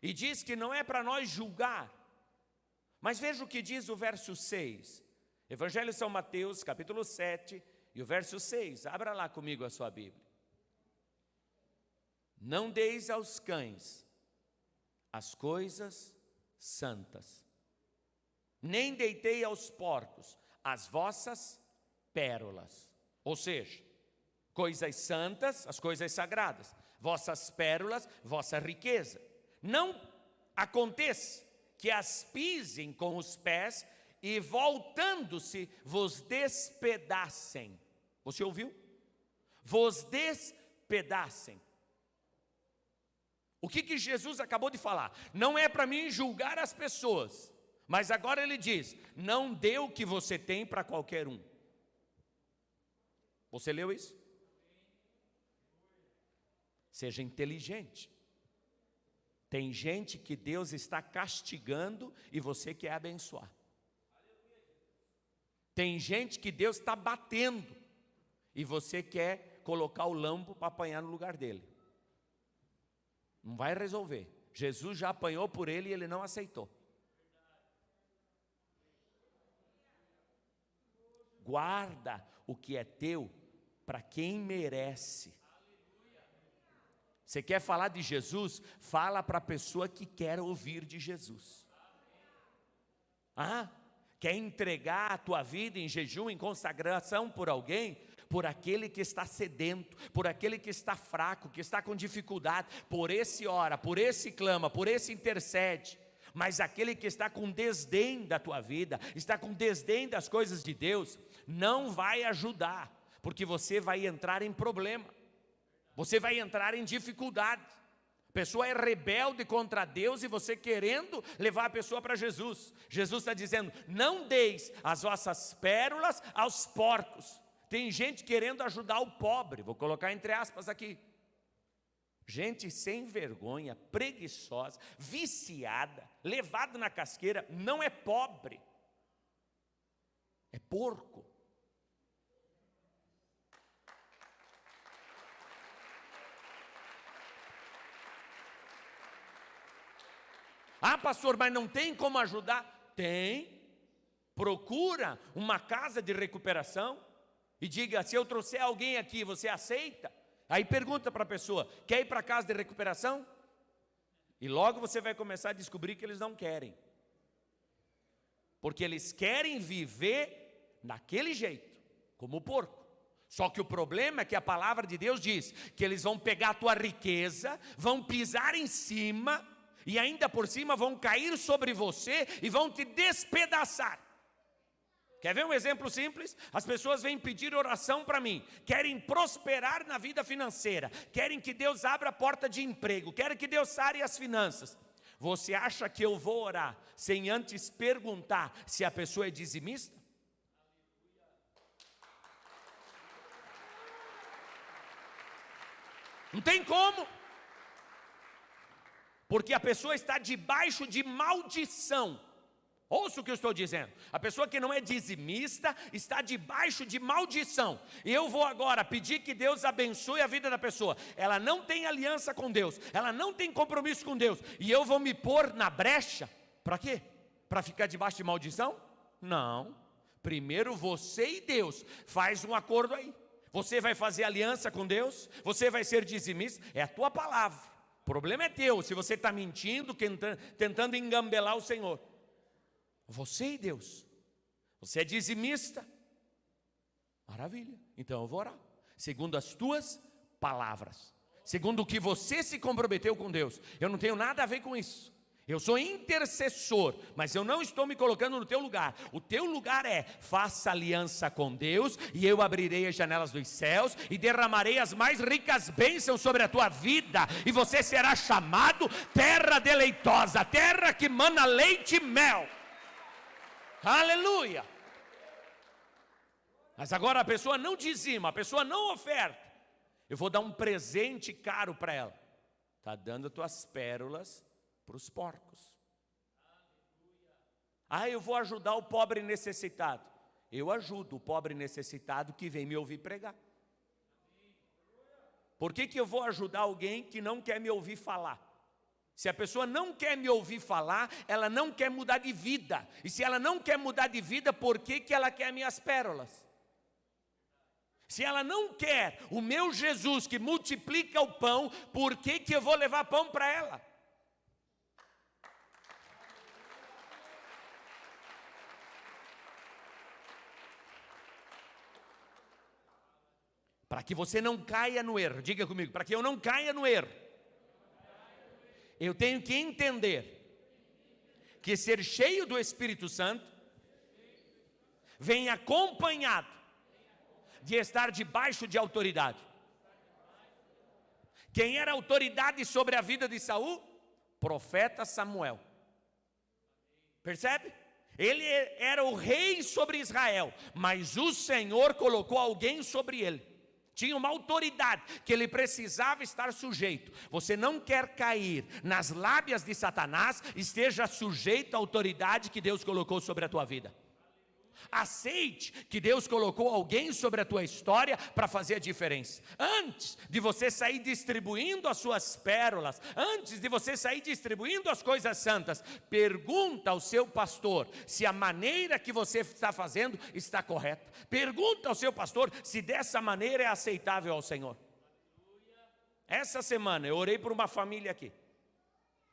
E diz que não é para nós julgar. Mas veja o que diz o verso 6. Evangelho de São Mateus, capítulo 7, e o verso 6. Abra lá comigo a sua Bíblia. Não deis aos cães as coisas santas, nem deitei aos porcos as vossas pérolas. Ou seja, coisas santas, as coisas sagradas, vossas pérolas, vossa riqueza. Não aconteça que as pisem com os pés e voltando-se vos despedacem. Você ouviu? Vos despedacem. O que Jesus acabou de falar? Não é para mim julgar as pessoas, mas agora ele diz, não dê o que você tem para qualquer um. Você leu isso? Seja inteligente. Tem gente que Deus está castigando e você quer abençoar. Tem gente que Deus está batendo e você quer colocar o lambo para apanhar no lugar dele. Não vai resolver. Jesus já apanhou por ele e ele não aceitou. Guarda o que é teu para quem merece. Você quer falar de Jesus? Fala para a pessoa que quer ouvir de Jesus. Quer entregar a tua vida em jejum, em consagração por alguém? Por aquele que está sedento, por aquele que está fraco, que está com dificuldade, por esse ora, por esse clama, por esse intercede. Mas aquele que está com desdém da tua vida, está com desdém das coisas de Deus, não vai ajudar, porque você vai entrar em problema. Você vai entrar em dificuldade. A pessoa é rebelde contra Deus e você querendo levar a pessoa para Jesus. Jesus está dizendo, não deis as vossas pérolas aos porcos. Tem gente querendo ajudar o pobre, vou colocar entre aspas aqui. Gente sem vergonha, preguiçosa, viciada, levada na casqueira, não é pobre, é porco. Pastor, mas não tem como ajudar? Tem. Procura uma casa de recuperação e diga, se eu trouxer alguém aqui, você aceita? Aí pergunta para a pessoa, quer ir para a casa de recuperação? E logo você vai começar a descobrir que eles não querem. Porque eles querem viver daquele jeito, como porco. Só que o problema é que a palavra de Deus diz que eles vão pegar a tua riqueza, vão pisar em cima e ainda por cima vão cair sobre você e vão te despedaçar. Quer ver um exemplo simples? As pessoas vêm pedir oração para mim, querem prosperar na vida financeira, querem que Deus abra a porta de emprego, querem que Deus sare as finanças. Você acha que eu vou orar sem antes perguntar se a pessoa é dizimista? Não tem como. Porque a pessoa está debaixo de maldição. Ouça o que eu estou dizendo. A pessoa que não é dizimista está debaixo de maldição. E eu vou agora pedir que Deus abençoe a vida da pessoa. Ela não tem aliança com Deus, ela não tem compromisso com Deus. E eu vou me pôr na brecha. Para quê? Para ficar debaixo de maldição? Não. Primeiro você e Deus faz um acordo aí. Você vai fazer aliança com Deus, você vai ser dizimista, é a tua palavra. O problema é teu, se você está mentindo, tentando engambelar o Senhor. Você e Deus. Você é dizimista? Maravilha. Então eu vou orar. Segundo as tuas palavras. Segundo o que você se comprometeu com Deus. Eu não tenho nada a ver com isso. Eu sou intercessor, mas eu não estou me colocando no teu lugar. O teu lugar é: faça aliança com Deus, e eu abrirei as janelas dos céus e derramarei as mais ricas bênçãos sobre a tua vida, e você será chamado terra deleitosa, terra que mana leite e mel. Aleluia. Mas agora a pessoa não dizima, a pessoa não oferta. Eu vou dar um presente caro para ela. Está dando tuas pérolas para os porcos. Eu vou ajudar o pobre necessitado. Eu ajudo o pobre necessitado que vem me ouvir pregar. Por que eu vou ajudar alguém que não quer me ouvir falar? Se a pessoa não quer me ouvir falar, ela não quer mudar de vida. E se ela não quer mudar de vida, por que ela quer minhas pérolas? Se ela não quer o meu Jesus que multiplica o pão, por que eu vou levar pão para ela? Para que você não caia no erro, diga comigo, para que eu não caia no erro, eu tenho que entender que ser cheio do Espírito Santo vem acompanhado de estar debaixo de autoridade. Quem era autoridade sobre a vida de Saul? Profeta Samuel. Percebe? Ele era o rei sobre Israel, mas o Senhor colocou alguém sobre ele. Tinha uma autoridade que ele precisava estar sujeito. Você não quer cair nas lábias de Satanás, esteja sujeito à autoridade que Deus colocou sobre a tua vida. Aceite que Deus colocou alguém sobre a tua história para fazer a diferença. Antes de você sair distribuindo as suas pérolas, antes de você sair distribuindo as coisas santas, pergunta ao seu pastor se a maneira que você está fazendo está correta. Pergunta ao seu pastor se dessa maneira é aceitável ao Senhor. Essa semana eu orei por uma família aqui.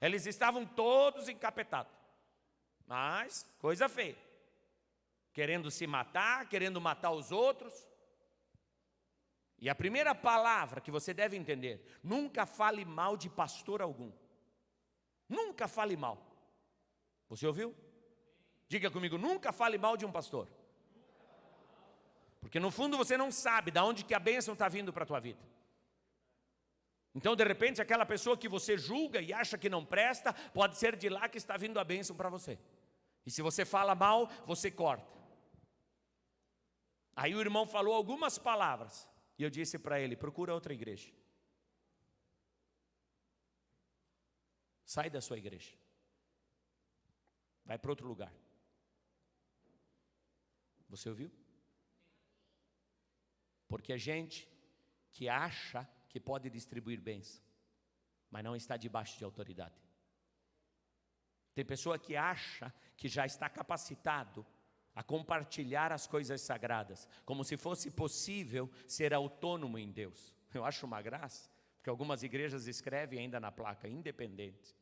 Eles estavam todos encapetados, mas coisa feia. Querendo se matar, querendo matar os outros. E a primeira palavra que você deve entender: nunca fale mal de pastor algum. Nunca fale mal. Você ouviu? Diga comigo, nunca fale mal de um pastor. Porque no fundo você não sabe de onde que a bênção está vindo para a tua vida. Então de repente aquela pessoa que você julga e acha que não presta, pode ser de lá que está vindo a bênção para você. E se você fala mal, você corta. Aí o irmão falou algumas palavras, e eu disse para ele: procura outra igreja. Sai da sua igreja. Vai para outro lugar. Você ouviu? Porque a gente que acha que pode distribuir bens, mas não está debaixo de autoridade. Tem pessoa que acha que já está capacitado a compartilhar as coisas sagradas, como se fosse possível ser autônomo em Deus. Eu acho uma graça, porque algumas igrejas escrevem ainda na placa, independente.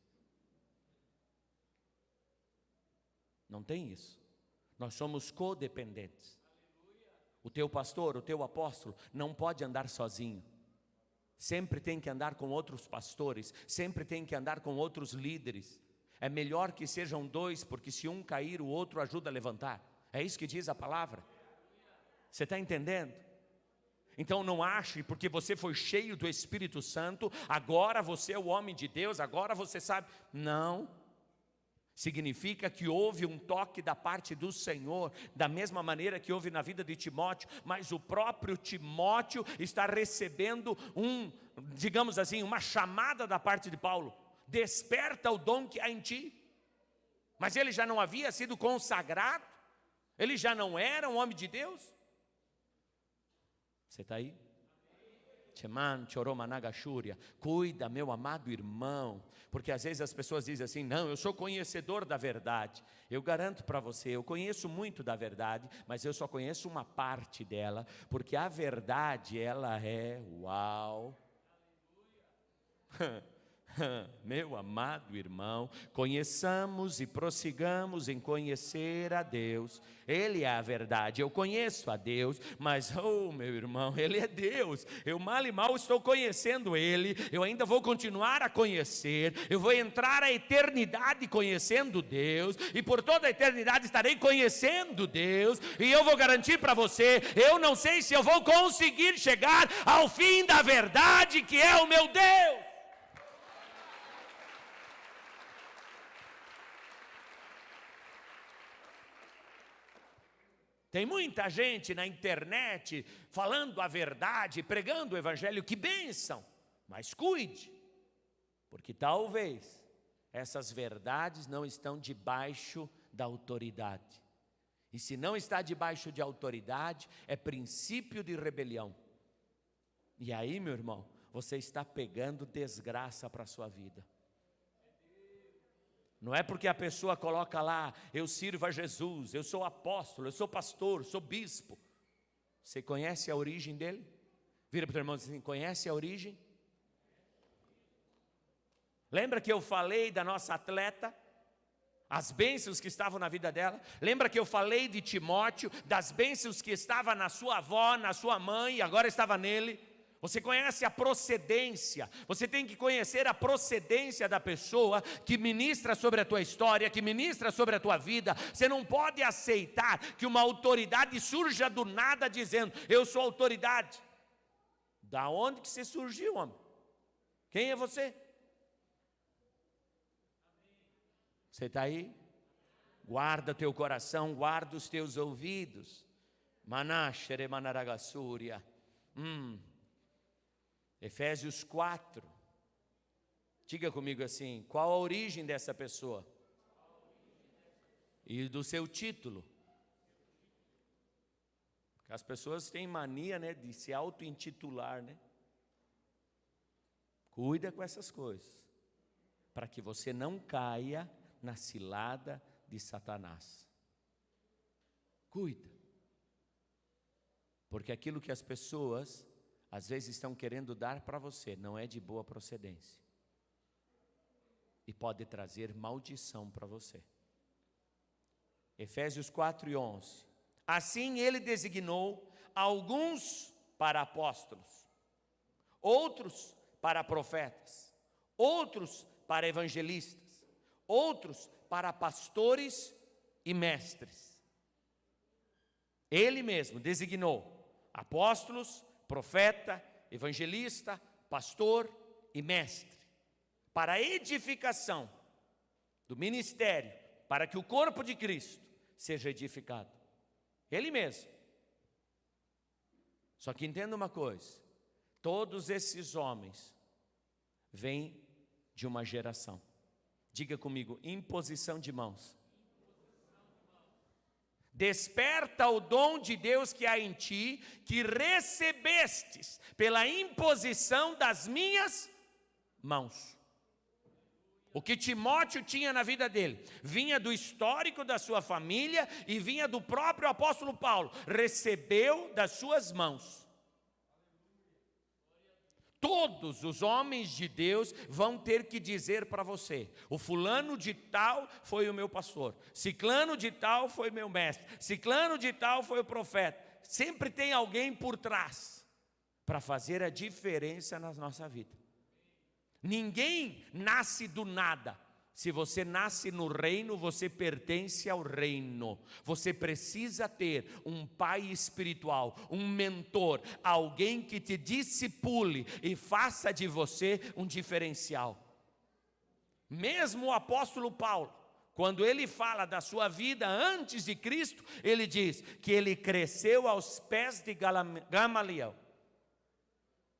Não tem isso. Nós somos codependentes. O teu pastor, o teu apóstolo, não pode andar sozinho. Sempre tem que andar com outros pastores, sempre tem que andar com outros líderes. É melhor que sejam dois, porque se um cair, o outro ajuda a levantar. É isso que diz a palavra. Você está entendendo? Então não ache, porque você foi cheio do Espírito Santo, agora você é o homem de Deus, agora você sabe. Não. Significa que houve um toque da parte do Senhor, da mesma maneira que houve na vida de Timóteo, mas o próprio Timóteo está recebendo digamos assim, uma chamada da parte de Paulo: desperta o dom que há em ti. Mas ele já não havia sido consagrado? Ele já não era um homem de Deus? Você está aí? Cuida, meu amado irmão, porque às vezes as pessoas dizem assim: não, eu sou conhecedor da verdade. Eu garanto para você, eu conheço muito da verdade, mas eu só conheço uma parte dela, porque a verdade, ela é uau. Meu amado irmão, conheçamos e prossigamos em conhecer a Deus. Ele é a verdade. Eu conheço a Deus, mas meu irmão, Ele é Deus. Eu mal e mal estou conhecendo Ele. Eu ainda vou continuar a conhecer. Eu vou entrar a eternidade conhecendo Deus, e por toda a eternidade estarei conhecendo Deus. E eu vou garantir para você, eu não sei se eu vou conseguir chegar ao fim da verdade, que é o meu Deus. Tem muita gente na internet falando a verdade, pregando o evangelho, que bênção. Mas cuide, porque talvez essas verdades não estão debaixo da autoridade. E se não está debaixo de autoridade, é princípio de rebelião. E aí, meu irmão, você está pegando desgraça para a sua vida. Não é porque a pessoa coloca lá: eu sirvo a Jesus, eu sou apóstolo, eu sou pastor, sou bispo. Você conhece a origem dele? Vira para o teu irmão e diz assim: conhece a origem? Lembra que eu falei da nossa atleta? As bênçãos que estavam na vida dela? Lembra que eu falei de Timóteo, das bênçãos que estavam na sua avó, na sua mãe, e agora estava nele? Você conhece a procedência. Você tem que conhecer a procedência da pessoa que ministra sobre a tua história, que ministra sobre a tua vida. Você não pode aceitar que uma autoridade surja do nada dizendo: eu sou autoridade. Da onde que você surgiu, homem? Quem é você? Você está aí? Guarda teu coração, guarda os teus ouvidos. Manashere manaragassúria. Efésios 4, diga comigo assim: qual a origem dessa pessoa? E do seu título. As pessoas têm mania, né, de se auto-intitular, né? Cuida com essas coisas, para que você não caia na cilada de Satanás. Cuida, porque aquilo que as pessoas às vezes estão querendo dar para você não é de boa procedência, e pode trazer maldição para você. Efésios 4:11. Assim ele designou alguns para apóstolos, outros para profetas, outros para evangelistas, outros para pastores e mestres. Ele mesmo designou apóstolos, profeta, evangelista, pastor e mestre, para a edificação do ministério, para que o corpo de Cristo seja edificado. Ele mesmo. Só que entenda uma coisa: todos esses homens vêm de uma geração. Diga comigo: imposição de mãos. Desperta o dom de Deus que há em ti, que recebestes pela imposição das minhas mãos. O que Timóteo tinha na vida dele vinha do histórico da sua família e vinha do próprio apóstolo Paulo. Recebeu das suas mãos. Todos os homens de Deus vão ter que dizer para você: o fulano de tal foi o meu pastor, ciclano de tal foi meu mestre, ciclano de tal foi o profeta. Sempre tem alguém por trás para fazer a diferença na nossa vida. Ninguém nasce do nada. Se você nasce no reino, você pertence ao reino. Você precisa ter um pai espiritual, um mentor, alguém que te discipule e faça de você um diferencial. Mesmo o apóstolo Paulo, Quando ele fala da sua vida antes de Cristo, ele diz que ele cresceu aos pés de Gamaliel.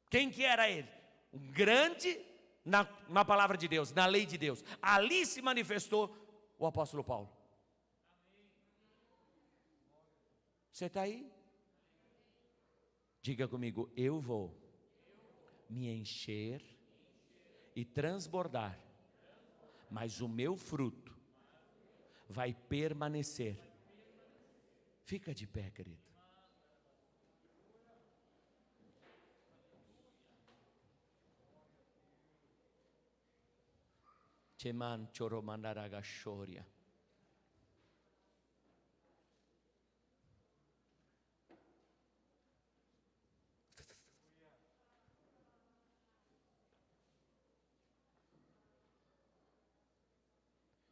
Quem que era ele? Um grande na palavra de Deus, na lei de Deus. Ali se manifestou o apóstolo Paulo. Você está aí? Diga comigo, eu vou me encher e transbordar, mas o meu fruto vai permanecer. Fica de pé, querido. Cheman choromandaragachoria.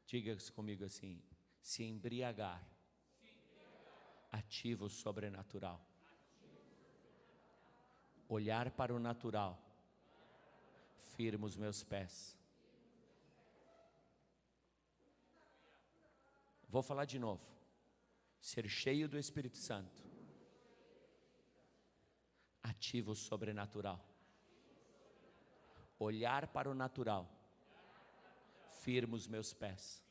Diga comigo assim: se embriagar, ativa o sobrenatural. Olhar para o natural, firma os meus pés. Vou falar de novo. Ser cheio do Espírito Santo, ativa o sobrenatural. Olhar para o natural, firma os meus pés.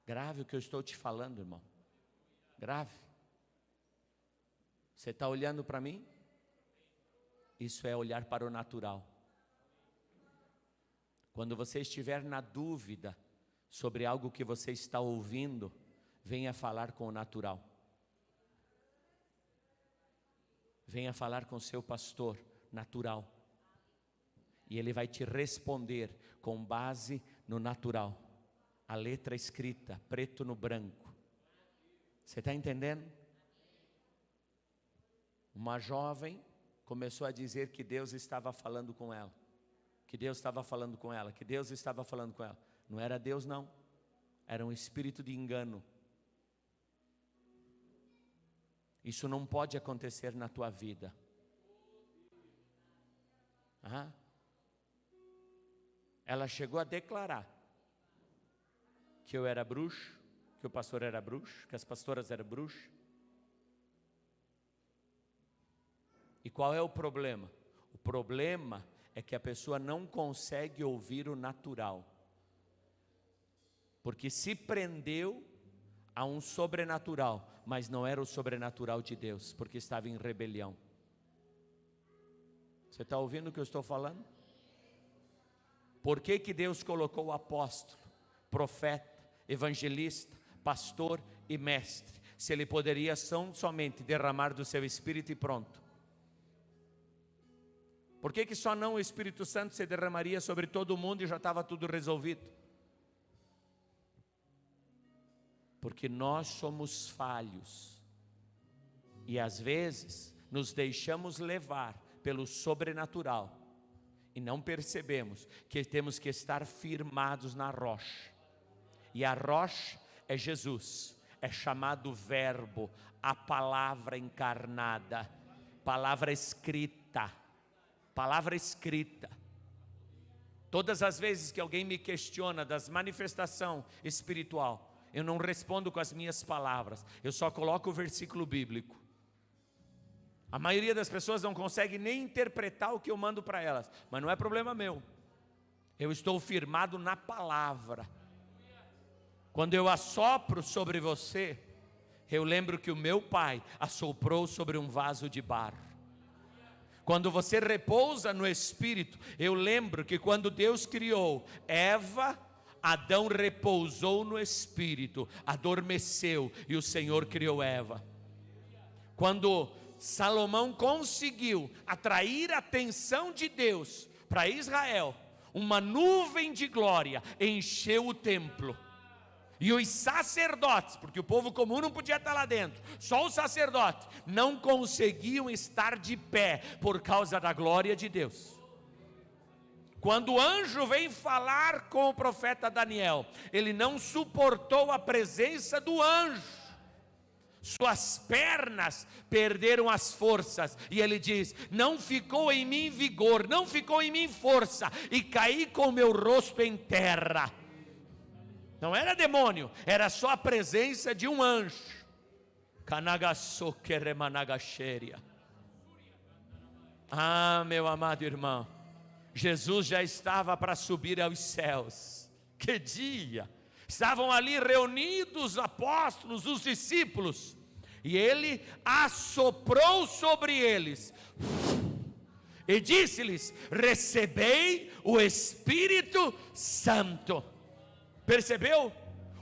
Grave o que eu estou te falando, irmão. Grave. Você está olhando para mim? Isso é olhar para o natural. Quando você estiver na dúvida sobre algo que você está ouvindo, venha falar com o natural. Venha falar com o seu pastor natural. E ele vai te responder com base no natural. A letra escrita, preto no branco. Você está entendendo? Uma jovem começou a dizer que Deus estava falando com ela. Que Deus estava falando com ela. Que Deus estava falando com ela. Não era Deus, não. Era um espírito de engano. Isso não pode acontecer na tua vida. Ela chegou a declarar que eu era bruxo, que o pastor era bruxo, que as pastoras eram bruxas. E qual é o problema? O problema é que a pessoa não consegue ouvir o natural. Porque se prendeu a um sobrenatural, mas não era o sobrenatural de Deus, porque estava em rebelião. Você está ouvindo o que eu estou falando? Por que que Deus colocou o apóstolo, profeta, evangelista, pastor e mestre, se ele poderia somente derramar do seu Espírito e pronto? Por que que só não o Espírito Santo se derramaria sobre todo mundo e já estava tudo resolvido? Porque nós somos falhos e às vezes nos deixamos levar pelo sobrenatural e não percebemos que temos que estar firmados na rocha. E a rocha é Jesus, é chamado Verbo, a palavra encarnada, palavra escrita. Palavra escrita. Todas as vezes que alguém me questiona das manifestação espiritual, eu não respondo com as minhas palavras, eu só coloco o versículo bíblico. A maioria das pessoas não consegue nem interpretar o que eu mando para elas, mas não é problema meu. Eu estou firmado na palavra. Quando eu assopro sobre você, eu lembro que o meu pai assoprou sobre um vaso de barro. Quando você repousa no Espírito, eu lembro que quando Deus criou Eva, Adão repousou no Espírito, adormeceu e o Senhor criou Eva. Quando Salomão conseguiu atrair a atenção de Deus para Israel, uma nuvem de glória encheu o templo. E os sacerdotes, porque o povo comum não podia estar lá dentro, só os sacerdotes não conseguiam estar de pé por causa da glória de Deus. Quando o anjo vem falar com o profeta Daniel, ele não suportou a presença do anjo, suas pernas perderam as forças, e ele diz: não ficou em mim vigor, não ficou em mim força, e caí com o meu rosto em terra. Não era demônio, era só a presença de um anjo. Ah, meu amado irmão, Jesus já estava para subir aos céus. Que dia! Estavam ali reunidos os apóstolos, os discípulos, e ele assoprou sobre eles e disse-lhes: recebei o Espírito Santo. Percebeu?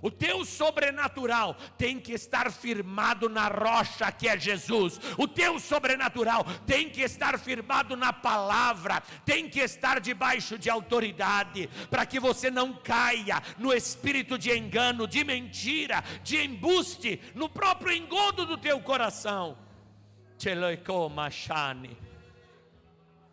O teu sobrenatural tem que estar firmado na rocha que é Jesus. O teu sobrenatural tem que estar firmado na palavra, tem que estar debaixo de autoridade, para que você não caia no espírito de engano, de mentira, de embuste, no próprio engodo do teu coração.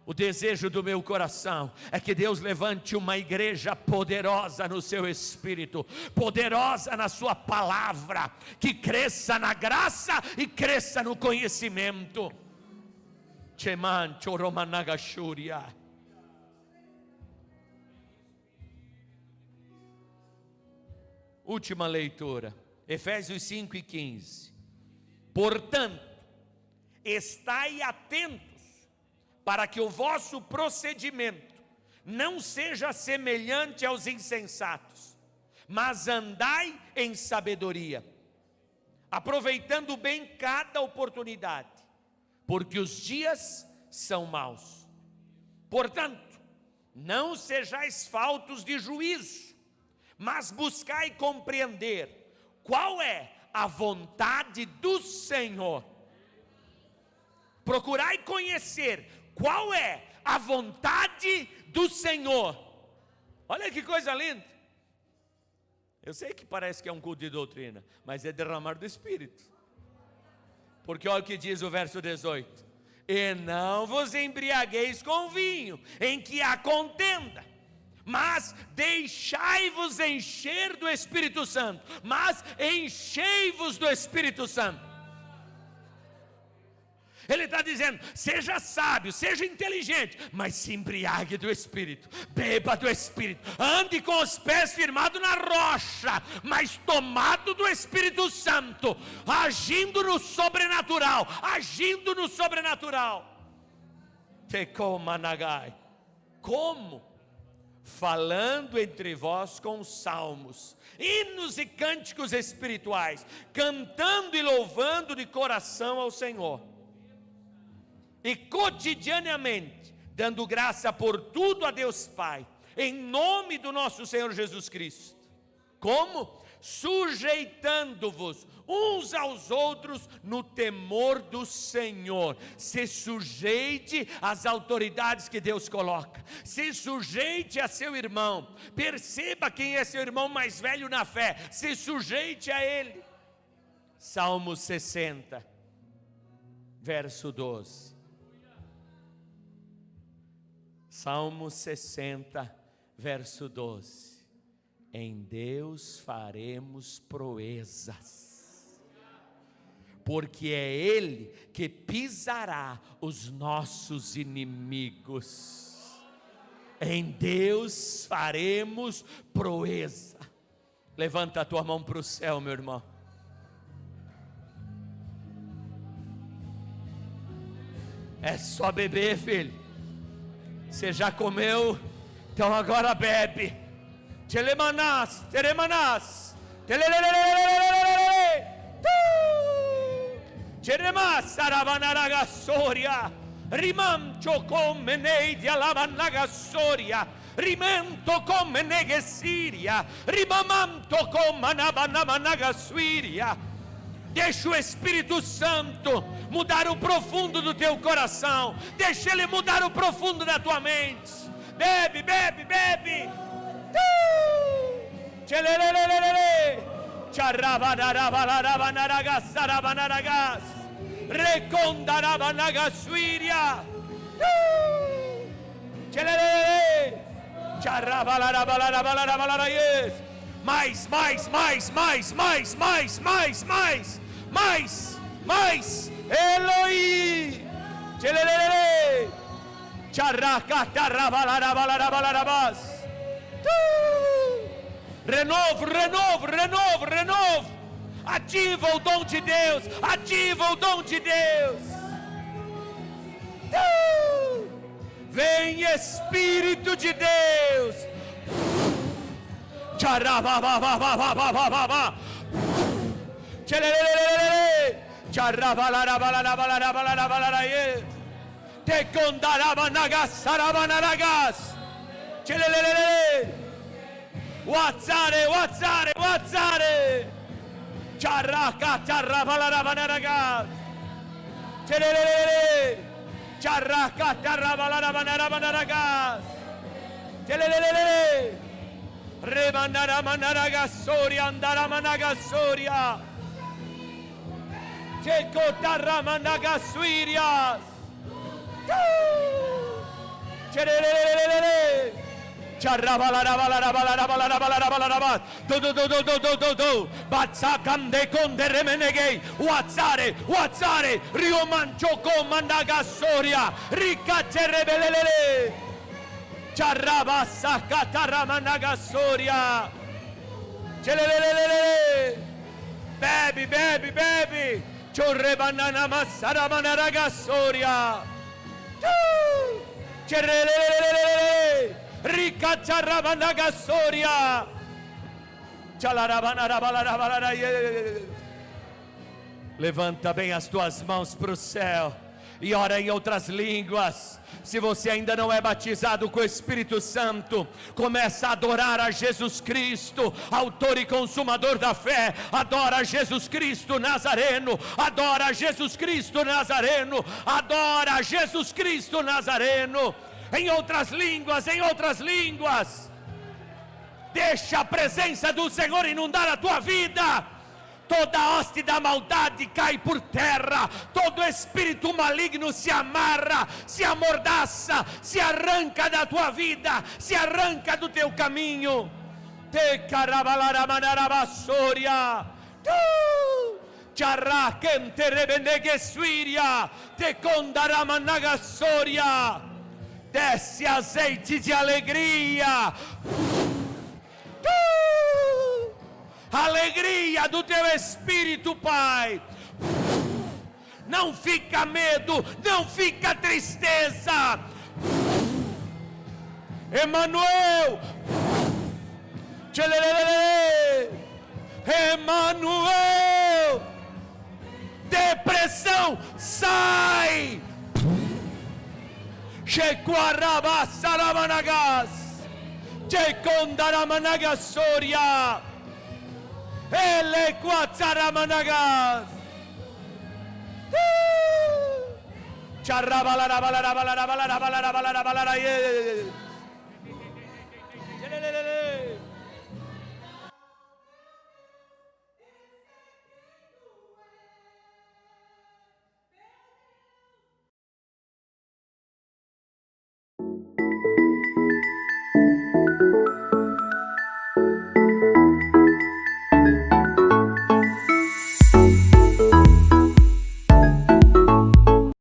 O desejo do meu coração é que Deus levante uma igreja poderosa no seu espírito, poderosa na sua palavra, que cresça na graça e cresça no conhecimento. Última leitura, Efésios 5:15. Portanto, estai atentos, para que o vosso procedimento não seja semelhante aos insensatos, mas andai em sabedoria, aproveitando bem cada oportunidade, porque os dias são maus. Portanto, não sejais faltos de juízo, mas buscai compreender qual é a vontade do Senhor. Procurai conhecer qual é a vontade do Senhor. Olha que coisa linda. Eu sei que parece que é um culto de doutrina, mas é derramar do Espírito. Porque olha o que diz o verso 18: e não vos embriagueis com vinho, em que há contenda, mas deixai-vos encher do Espírito Santo. Mas enchei-vos do Espírito Santo. Ele está dizendo: seja sábio, seja inteligente, mas se embriague do Espírito, beba do Espírito, ande com os pés firmados na rocha, mas tomado do Espírito Santo, agindo no sobrenatural, agindo no sobrenatural. Como? Falando entre vós com salmos, hinos e cânticos espirituais, cantando e louvando de coração ao Senhor, e cotidianamente dando graça por tudo a Deus Pai, em nome do nosso Senhor Jesus Cristo. Como? Sujeitando-vos uns aos outros no temor do Senhor. Se sujeite às autoridades que Deus coloca, se sujeite a seu irmão, perceba quem é seu irmão mais velho na fé, se sujeite a ele. Salmo 60, verso 12. Salmo 60, verso 12. Em Deus faremos proezas, porque é Ele que pisará os nossos inimigos. Em Deus faremos proeza. Levanta a tua mão para o céu, meu irmão. É só beber, filho. Você já comeu, então agora bebe. Telemanás, teremanás, telelelelelelelelele, teremas saravanaragassoria, rimam chocomenei de alavanagasoria, rimento come negesiria, rimamamto comanabanamanagassuiria. Deixa o Espírito Santo mudar o profundo do teu coração. Deixa Ele mudar o profundo da tua mente. Bebe, bebe, bebe. Recondarabanagassuiria. Mais, mais, mais, mais, mais, mais, mais, mais. mais, Eloi, tchelelele, tcharracatarrabalarabalarabas. Renovo. Ativa o dom de Deus. Vem Espírito de Deus. Tcharababababababababa. Tchelelelele. Tcharrabalarabalarabalarabalarabalaraye. Tekondarabanagasarabanaragas. Tchelelelele. Watsare. Charracatarrabalarabanaragas. Tchelelelele. Charracatarrabalarabanarabanaragas. Tchelelelele. Remanaramanaragasoria andaramanagasoria. Tecotarramanagasuirias. Tchelelelele. Charrabalarabalarabalarabalarabalarabalarabalarabat. Do. Batsakam de konde remenegei. Watsare. Riomanchoko mandagasoria. Rikaterebelelele. Charrabasakatarramanagasoria. Chelelelele. Bebe. Chorrebanana masaramanaragasoria. Cherelelele. Ricacharrabanagasoria. Levanta bem as tuas mãos para o céu e ora em outras línguas. Se você ainda não é batizado com o Espírito Santo, começa a adorar a Jesus Cristo, autor e consumador da fé. Adora Jesus Cristo Nazareno. Adora Jesus Cristo Nazareno. Em outras línguas. Deixa a presença do Senhor inundar a tua vida. Toda hoste da maldade cai por terra. Todo espírito maligno se amarra, se amordaça, se arranca da tua vida, se arranca do teu caminho. Te carabalaramanarabassoria. Charraquente rebeneguesuiria. Te condaramanagasoria. Desce azeite de alegria. Alegria do teu Espírito, Pai. Não fica medo, não fica tristeza. Emanuel. Emanuel. Depressão, sai. Chequarabassaramanagas. Checondaramanagassoria. Ele quatsaramanagas. Charrabalarabalarabalarabalarabalarabalarabalarabalaraye.